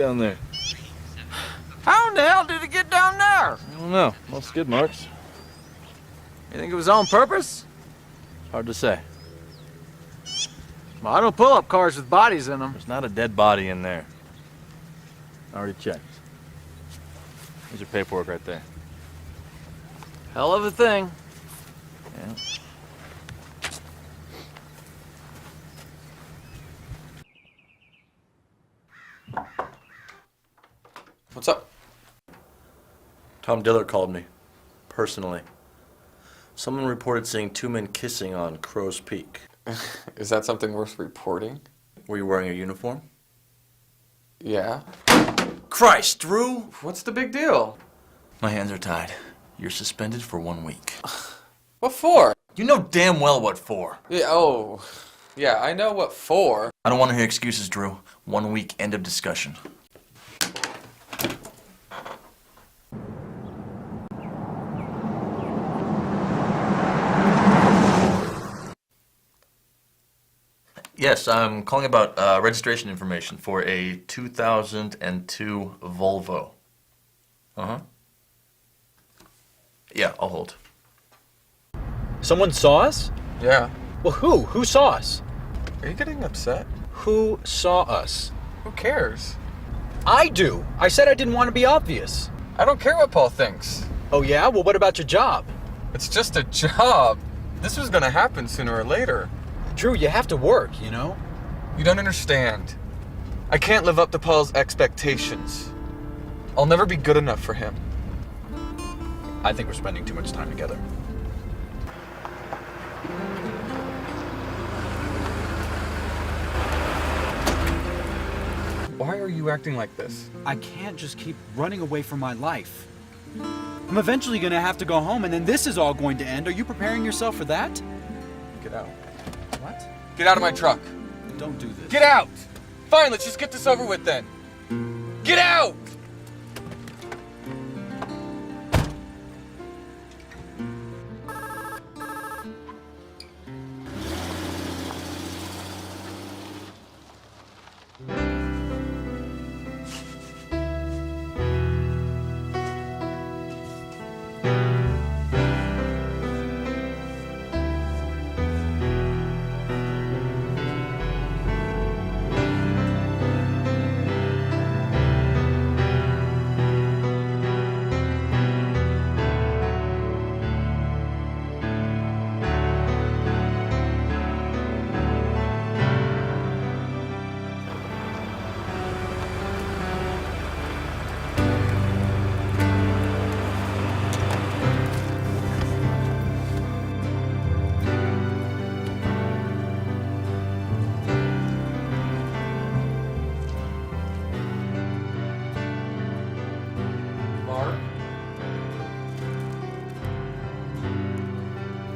down there? How in the hell did it get down there? I don't know. No skid marks. You think it was on purpose? Hard to say. Well, I don't pull up cars with bodies in them. There's not a dead body in there. I already checked. There's your paperwork right there. Hell of a thing. Yeah. What's up? Tom Diller called me. Personally. Someone reported seeing two men kissing on Crow's Peak. Is that something worth reporting? Were you wearing a uniform? Yeah. Christ, Drew! What's the big deal? My hands are tied. You're suspended for 1 week. What for? You know damn well what for. Yeah, oh. Yeah, I know what for. I don't want to hear excuses, Drew. 1 week, end of discussion. Yes, I'm calling about registration information for a 2002 Volvo. Uh-huh. Yeah, I'll hold. Someone saw us? Yeah. Well, who? Who saw us? Are you getting upset? Who saw us? Who cares? I do. I said I didn't want to be obvious. I don't care what Paul thinks. Oh yeah? Well, what about your job? It's just a job. This was gonna happen sooner or later. Drew, you have to work, you know? You don't understand. I can't live up to Paul's expectations. I'll never be good enough for him. I think we're spending too much time together. Why are you acting like this? I can't just keep running away from my life. I'm eventually gonna have to go home, and then this is all going to end. Are you preparing yourself for that? Get out. What? Get out of my truck. Don't do this. Get out! Fine, let's just get this over with then. Get out!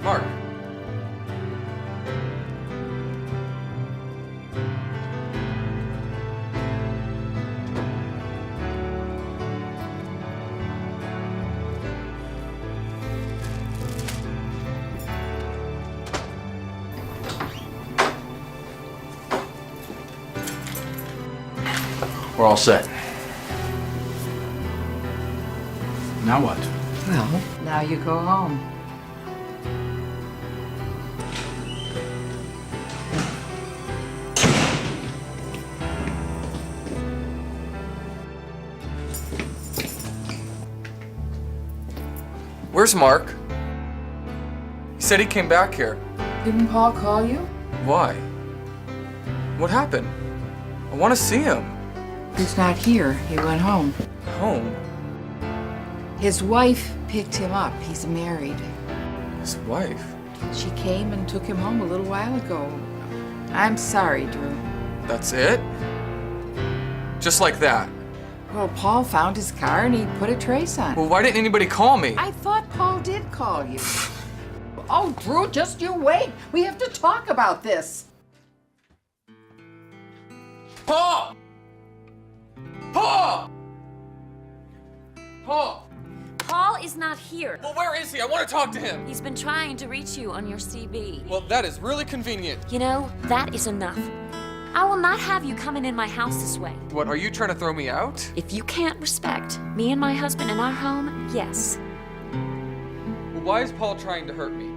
Mark. We're all set. Now what? Well, now you go home. Where's Mark? He said he came back here. Didn't Paul call you? Why? What happened? I want to see him. He's not here. He went home. Home? His wife picked him up. He's married. His wife? She came and took him home a little while ago. I'm sorry, Drew. That's it? Just like that? Well, Paul found his car and he put a trace on it. Well, why didn't anybody call me? I thought Paul did call you. Oh, Drew, just you wait. We have to talk about this. Paul! Paul! Paul! Paul is not here. Well, where is he? I want to talk to him. He's been trying to reach you on your CB. Well, that is really convenient. You know, that is enough. I will not have you coming in my house this way. What, are you trying to throw me out? If you can't respect me and my husband in our home, yes. Well, why is Paul trying to hurt me?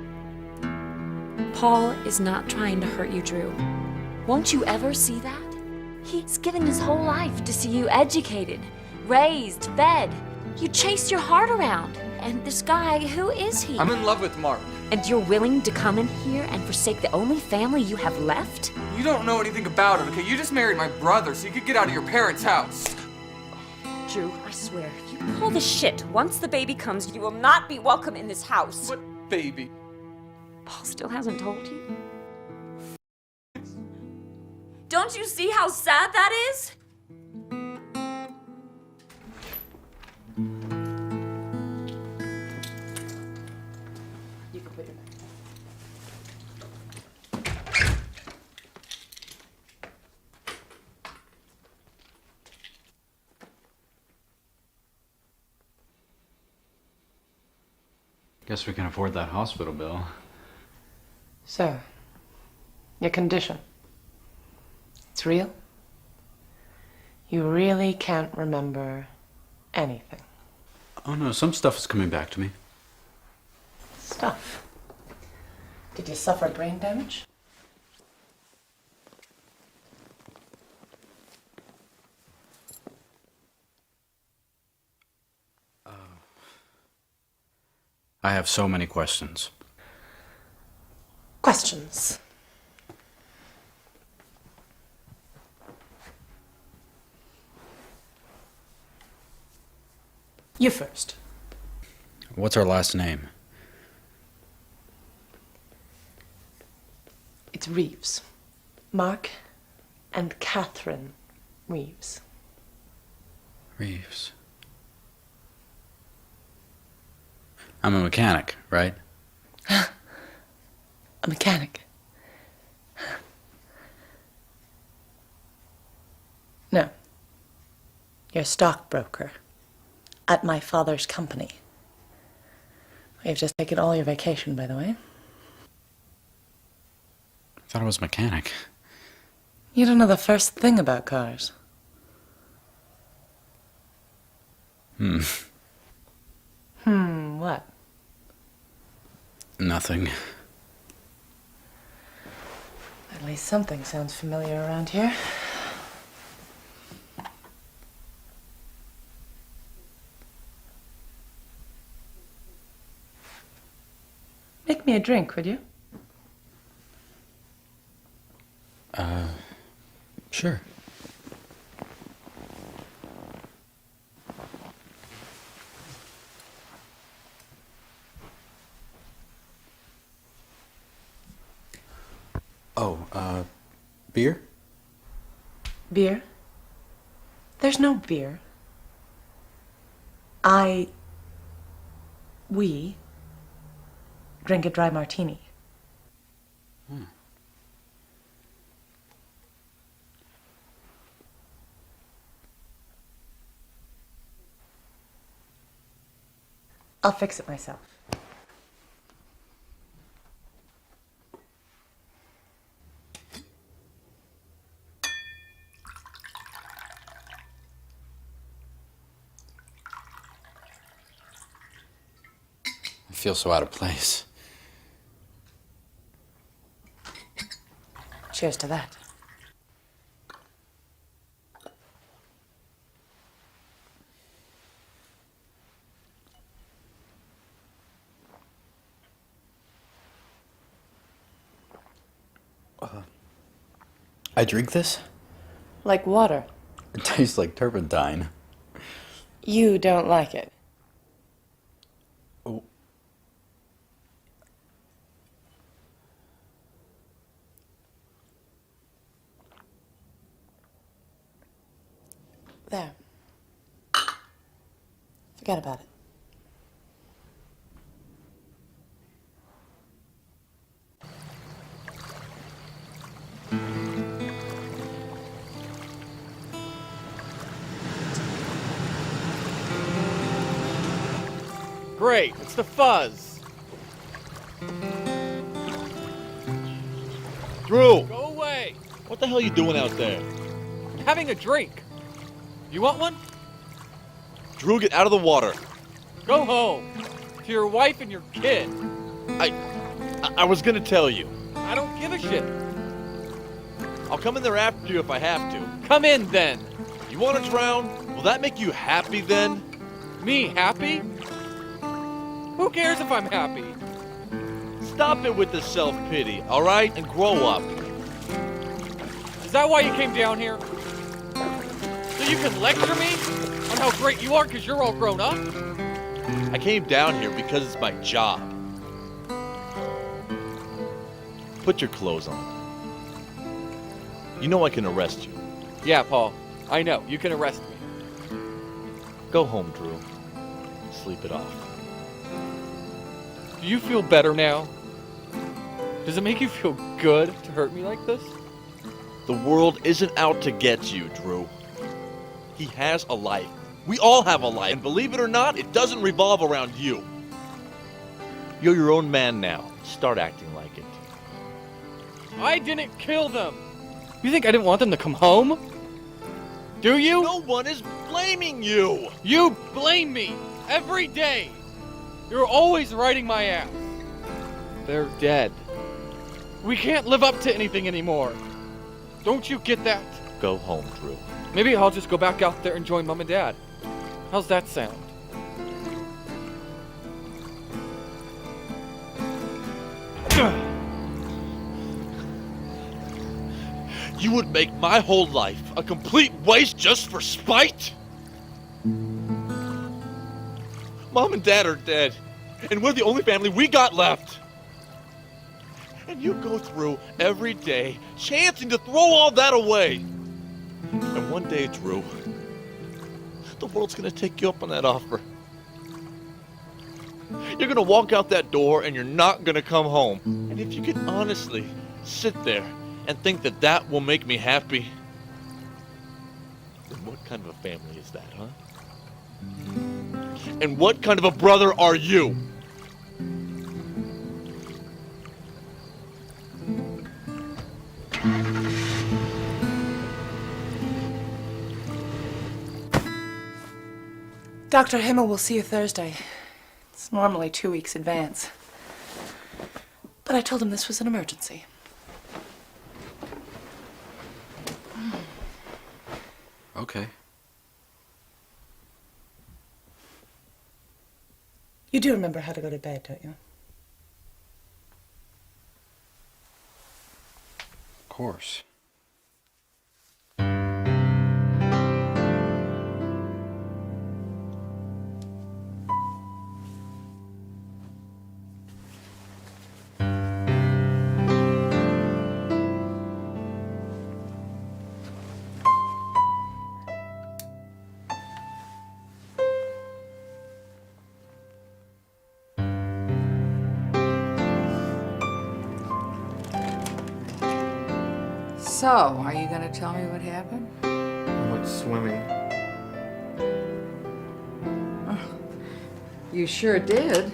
Paul is not trying to hurt you, Drew. Won't you ever see that? He's given his whole life to see you educated, raised, fed. You chased your heart around. And this guy, who is he? I'm in love with Mark. And you're willing to come in here and forsake the only family you have left? You don't know anything about it, okay? You just married my brother so you could get out of your parents' house. Drew, I swear, if you pull this shit, once the baby comes, you will not be welcome in this house. What baby? Paul still hasn't told you? Don't you see how sad that is? You can put your back. Guess we can afford that hospital bill. So, your condition. It's real? You really can't remember anything. Oh no, some stuff is coming back to me. Stuff. Did you suffer brain damage? I have so many questions. Questions. You first. What's our last name? It's Reeves. Mark and Catherine Reeves. Reeves. I'm a mechanic, right? A mechanic? No. You're a stockbroker at my father's company. You've just taken all your vacation, by the way. I thought I was a mechanic. You don't know the first thing about cars. What? Nothing. At least something sounds familiar around here. Make me a drink, would you? Sure. Oh, beer? Beer? There's no beer. We drink a dry martini. I'll fix it myself. I feel so out of place. Cheers to that. I drink this? Like water. It tastes like turpentine. You don't like it. Oh. There. Forget about it. Great, it's the fuzz. Drew! Go away! What the hell are you doing out there? Having a drink. You want one? Drew, get out of the water. Go home. To your wife and your kid. I was gonna tell you. I don't give a shit. I'll come in there after you if I have to. Come in then. You wanna drown? Will that make you happy then? Me happy? Who cares if I'm happy? Stop it with the self-pity, alright? And grow up. Is that why you came down here? So you can lecture me on how great you are because you're all grown up? I came down here because it's my job. Put your clothes on. You know I can arrest you. Yeah, Paul. I know. You can arrest me. Go home, Drew. Sleep it off. Do you feel better now? Does it make you feel good to hurt me like this? The world isn't out to get you, Drew. He has a life. We all have a life, and believe it or not, it doesn't revolve around you. You're your own man now. Start acting like it. I didn't kill them. You think I didn't want them to come home? Do you? No one is blaming you. You blame me every day. You're always riding my ass. They're dead. We can't live up to anything anymore. Don't you get that? Go home, Drew. Maybe I'll just go back out there and join Mom and Dad. How's that sound? You would make my whole life a complete waste just for spite? Mom and Dad are dead, and we're the only family we got left. And you go through every day chancing to throw all that away. And one day, Drew, the world's gonna take you up on that offer. You're gonna walk out that door and you're not gonna come home. And if you can honestly sit there and think that that will make me happy, then what kind of a family is that, huh? And what kind of a brother are you? Dr. Himmel will see you Thursday. It's normally 2 weeks advance. But I told him this was an emergency. Okay. You do remember how to go to bed, don't you? Of course. So, are you gonna tell me what happened? I went swimming. You sure did.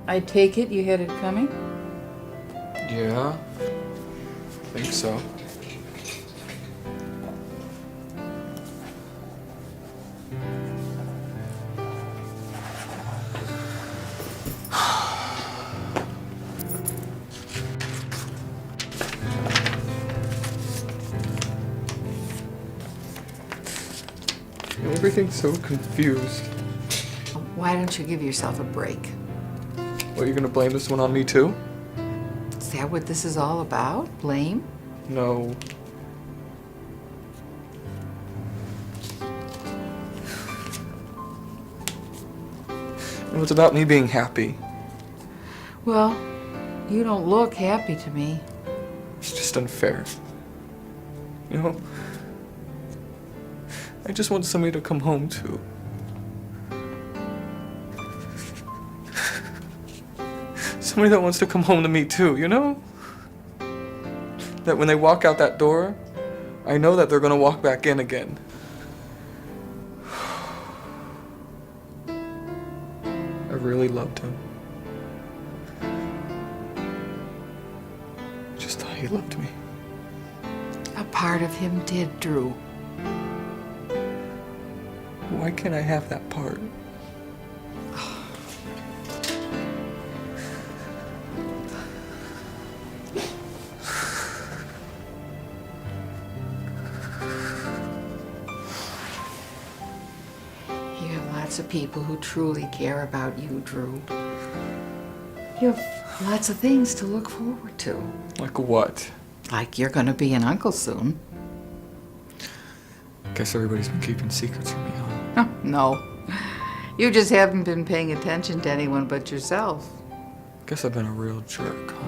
I take it you had it coming? Yeah, I think so. Everything's so confused. Why don't you give yourself a break? What, you're gonna blame this one on me too? Is that what this is all about? Blame? No. It was about me being happy. Well, you don't look happy to me. It's just unfair. You know? I just want somebody to come home to. Somebody that wants to come home to me too, you know? That when they walk out that door, I know that they're gonna walk back in again. really loved him. I just thought he loved me. A part of him did, Drew. Why can't I have that part? You have lots of people who truly care about you, Drew. You have lots of things to look forward to. Like what? Like you're gonna be an uncle soon. Guess everybody's been keeping secrets from me, huh? No. You just haven't been paying attention to anyone but yourself. Guess I've been a real jerk, huh?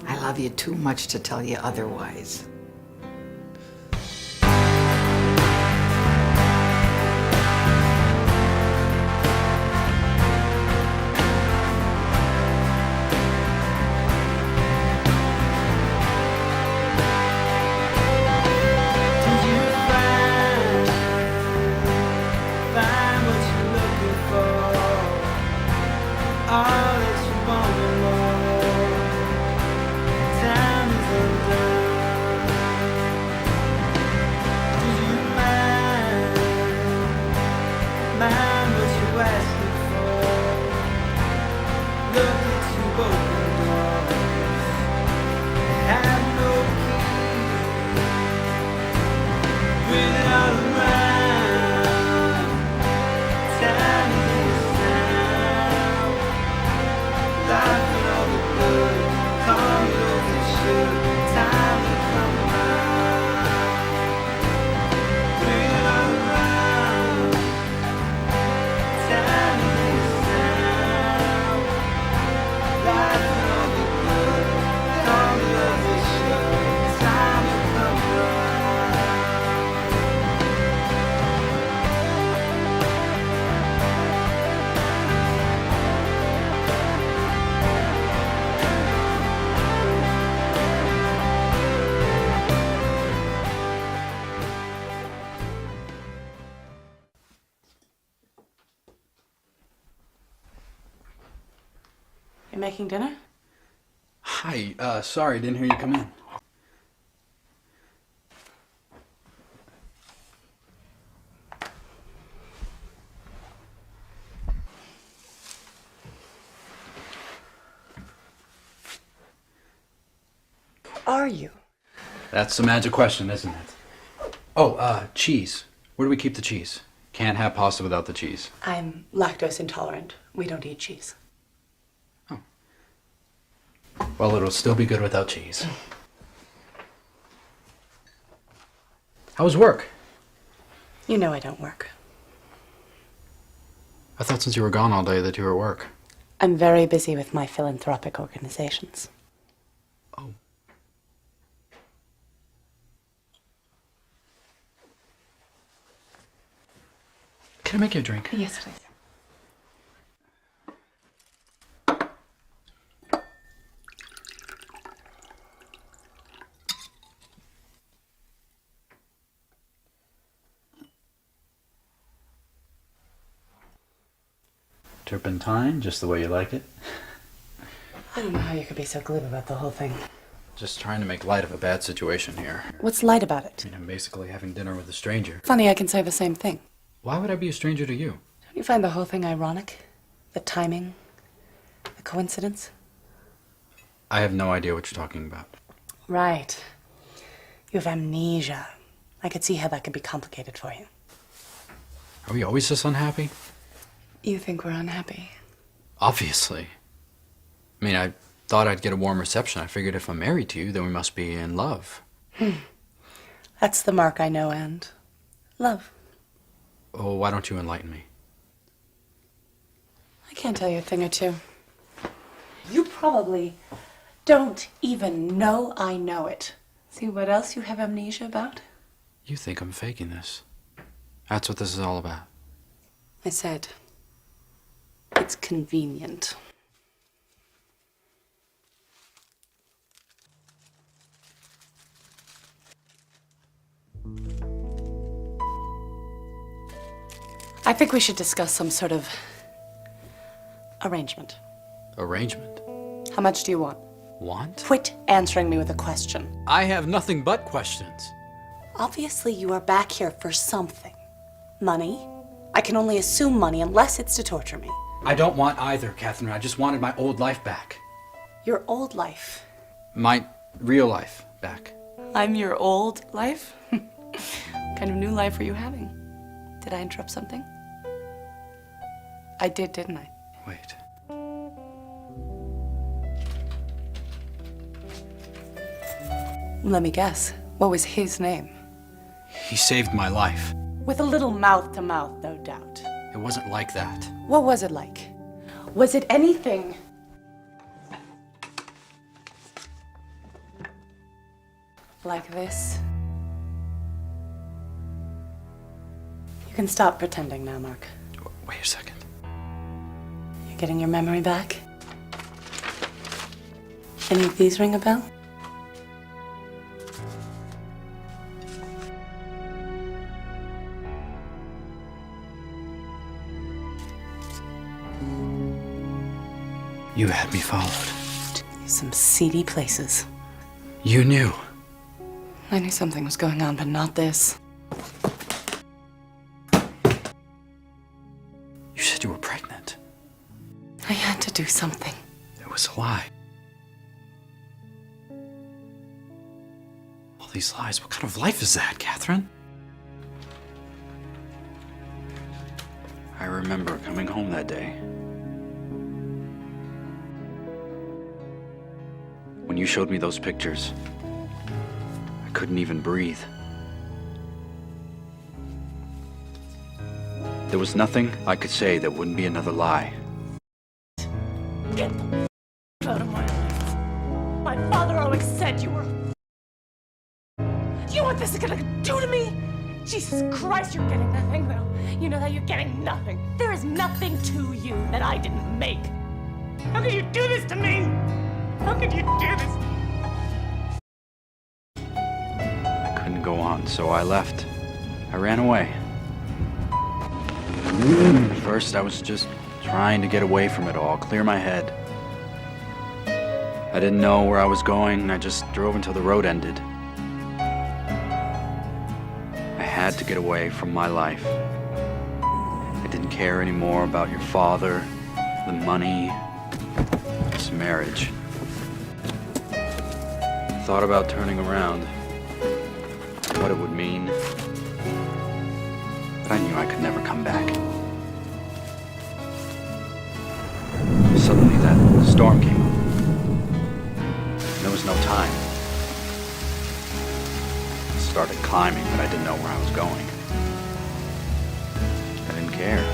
I love you too much to tell you otherwise. Find what you're looking for. All that you want and more. Time is undone. Do you mind what you're asking for? Look into open doors. Have no key. Bring it all around. Time is now. Life and all the good. Come as it should. Time to come around. Bring it all around. Time is now. Life and all the good. Come as it should. Time to come around. You're making dinner? Hi, sorry, didn't hear you come in. Are you? That's the magic question, isn't it? Oh, cheese. Where do we keep the cheese? Can't have pasta without the cheese. I'm lactose intolerant. We don't eat cheese. Well, it'll still be good without cheese. How was work? You know I don't work. I thought since you were gone all day that you were at work. I'm very busy with my philanthropic organizations. Oh. Can I make you a drink? Yes, please. Turpentine, just the way you like it. I don't know how you could be so glib about the whole thing. Just trying to make light of a bad situation here. What's light about it? I mean, I'm basically having dinner with a stranger. Funny, I can say the same thing. Why would I be a stranger to you? Don't you find the whole thing ironic? The timing? The coincidence? I have no idea what you're talking about. Right. You have amnesia. I could see how that could be complicated for you. Are we always this unhappy? You think we're unhappy? Obviously. I mean, I thought I'd get a warm reception. I figured if I'm married to you, then we must be in love. That's the mark I know, and love. Oh, why don't you enlighten me? I can't tell you a thing or two. You probably don't even know I know it. See what else you have amnesia about? You think I'm faking this. That's what this is all about. I said, it's convenient. I think we should discuss some sort of arrangement. Arrangement? How much do you want? Want? Quit answering me with a question. I have nothing but questions. Obviously, you are back here for something. Money? I can only assume money unless it's to torture me. I don't want either, Catherine. I just wanted my old life back. Your old life. My real life back. I'm your old life? What kind of new life were you having? Did I interrupt something? I did, didn't I? Wait. Let me guess. What was his name? He saved my life. With a little mouth-to-mouth, no doubt. It wasn't like that. What was it like? Was it anything like this? You can stop pretending now, Mark. Wait a second. You're getting your memory back? Any of these ring a bell? You had me followed. Some seedy places. You knew. I knew something was going on, but not this. You said you were pregnant. I had to do something. It was a lie. All these lies. What kind of life is that, Catherine? I remember coming home that day. When you showed me those pictures, I couldn't even breathe. There was nothing I could say that wouldn't be another lie. Get the out of my life. My father always said you were. You know what this is gonna do to me? Jesus Christ, you're getting nothing, though. You know that you're getting nothing. There is nothing to you that I didn't make. How could you do this to me? How could you do this? I couldn't go on, so I left. I ran away. At first, I was just trying to get away from it all, clear my head. I didn't know where I was going, I just drove until the road ended. I had to get away from my life. I didn't care anymore about your father, the money, this marriage. I thought about turning around, what it would mean, but I knew I could never come back. Suddenly that storm came. There was no time. I started climbing, but I didn't know where I was going. I didn't care.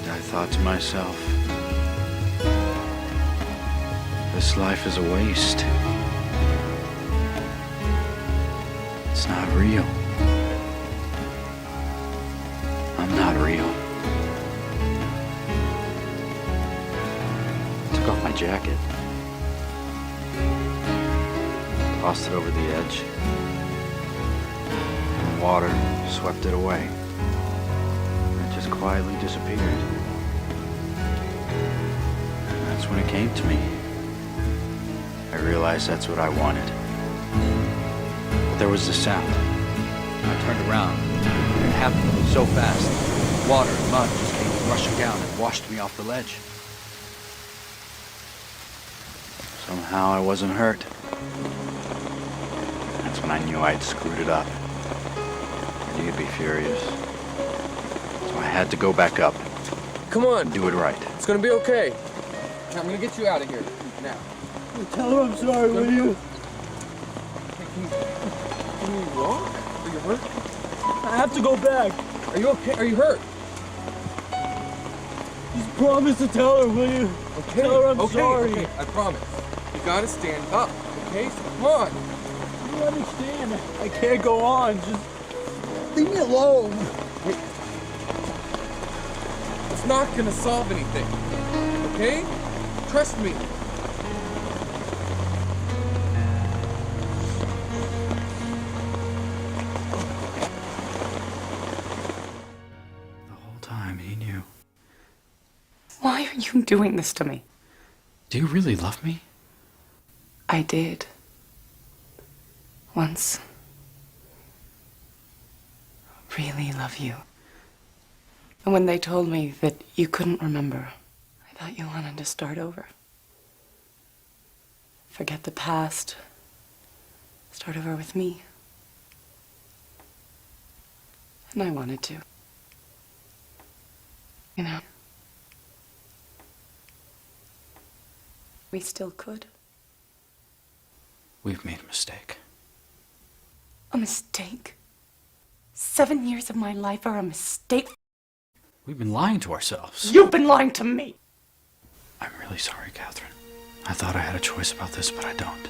I thought to myself, this life is a waste. It's not real. I'm not real. I took off my jacket, tossed it over the edge, and the water swept it away. It just quietly disappeared. That's when it came to me. I realized that's what I wanted. But there was the sound. I turned around. It happened so fast. Water and mud just came rushing down and washed me off the ledge. Somehow I wasn't hurt. That's when I knew I'd screwed it up. I knew you'd be furious. So I had to go back up. Come on. Do it right. It's gonna be okay. I'm gonna get you out of here now. Tell her I'm sorry, will you? Can you walk? Are you hurt? I have to go back. Are you okay? Are you hurt? Just promise to tell her, will you? Okay. Tell her I'm sorry. Okay, I promise. You gotta stand up, okay? So come on. you understand? I can't go on. Just leave me alone. It's not gonna solve anything. Okay? Trust me. The whole time he knew. Why are you doing this to me? Do you really love me? I did. Once. Really love you. And when they told me that you couldn't remember, I thought you wanted to start over. Forget the past. Start over with me. And I wanted to. You know. We still could. We've made a mistake. A mistake? 7 years of my life are a mistake? We've been lying to ourselves. You've been lying to me! I'm really sorry, Catherine. I thought I had a choice about this, but I don't.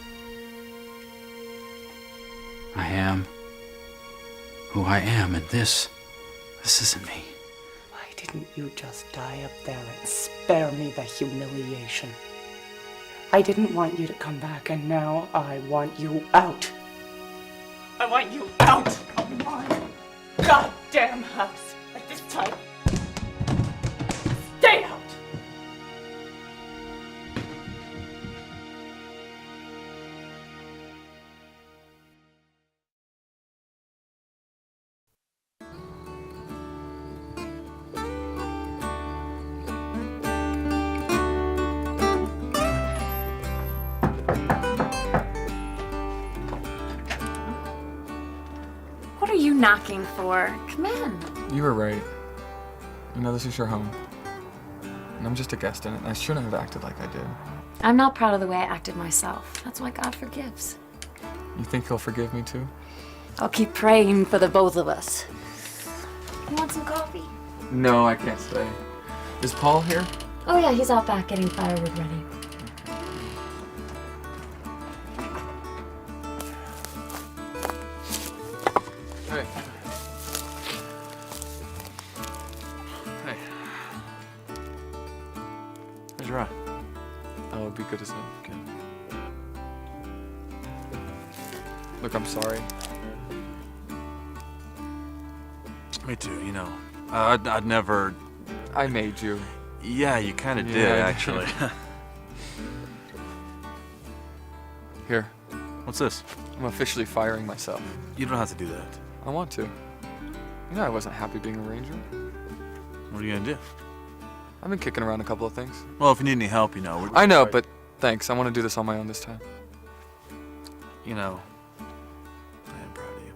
I am who I am, and this isn't me. Why didn't you just die up there and spare me the humiliation? I didn't want you to come back, and now I want you out. I want you out of my goddamn house at this time. Stay out! What are you knocking for? Come in. You were right. You know, this is your home. And I'm just a guest in it, and I shouldn't have acted like I did. I'm not proud of the way I acted myself. That's why God forgives. You think he'll forgive me too? I'll keep praying for the both of us. You want some coffee? No, I can't stay. Is Paul here? Oh yeah, he's out back getting firewood ready. Hey. Hey. How's your eye? Oh, it'd be good as new. Okay. Look, I'm sorry. Me too, you know. I'd never... I made you. Yeah, you kind of did, Yeah. actually. Here, What's this? I'm officially firing myself. You don't have to do that. I want to. You know I wasn't happy being a ranger. What are you gonna do? I've been kicking around a couple of things. Well, if you need any help, you know. I know, but thanks. I want to do this on my own this time. You know, I am proud of you.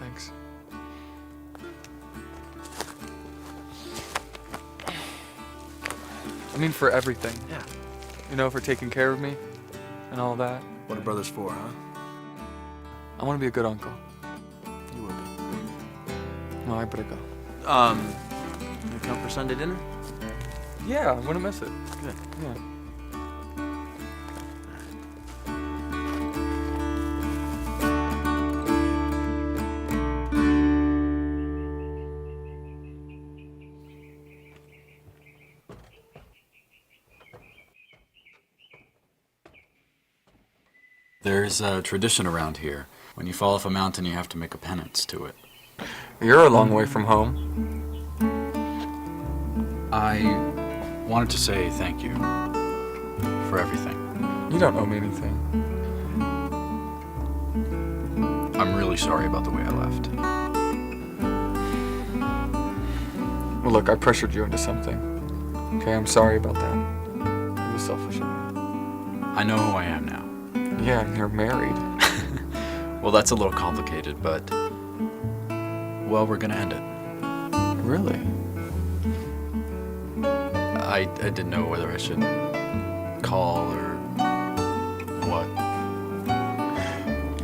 Thanks. I mean, for everything. Yeah. You know, for taking care of me and all that. What are brothers for, huh? I want to be a good uncle. You will be. No, I better go. You come for Sunday dinner? Yeah, I wouldn't miss it. Good. Yeah. There's a tradition around here. When you fall off a mountain, you have to make a penance to it. You're a long way from home. I wanted to say thank you for everything. You don't owe me anything. I'm really sorry about the way I left. Well, look, I pressured you into something. Okay, I'm sorry about that. It was selfish of me. I know who I am now. Yeah, and you're married. Well, that's a little complicated, but... well, we're gonna end it. Really? I didn't know whether I should call or what.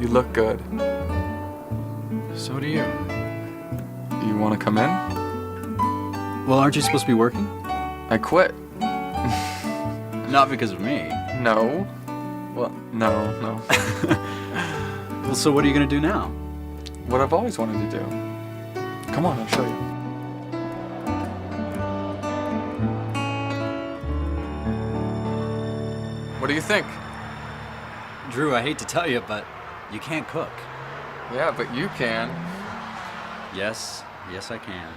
You look good. So do you. You want to come in? Well, aren't you supposed to be working? I quit. Not because of me. No. Well, no. Well, so what are you gonna do now? What I've always wanted to do. Come on, I'll show you. What do you think? Drew, I hate to tell you, but you can't cook. Yeah, but you can. Yes, I can.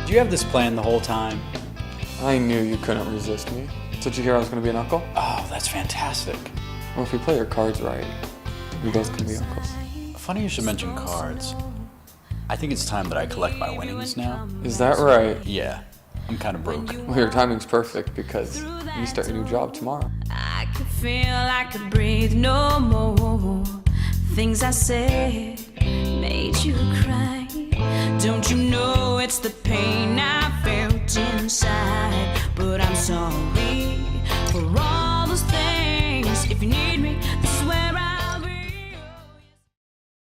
Did you have this plan the whole time? I knew you couldn't resist me. Did you hear I was going to be an uncle? Oh, that's fantastic. Well, if we play your cards right, we both can be uncles. Funny you should mention cards. I think it's time that I collect my winnings now. Is that right? Yeah, I'm kind of broke. Well, your timing's perfect because you start your new job tomorrow. I could feel I could breathe no more. Things I said made you cry. Don't you know it's the pain I felt inside? But I'm sorry for all those things. If you need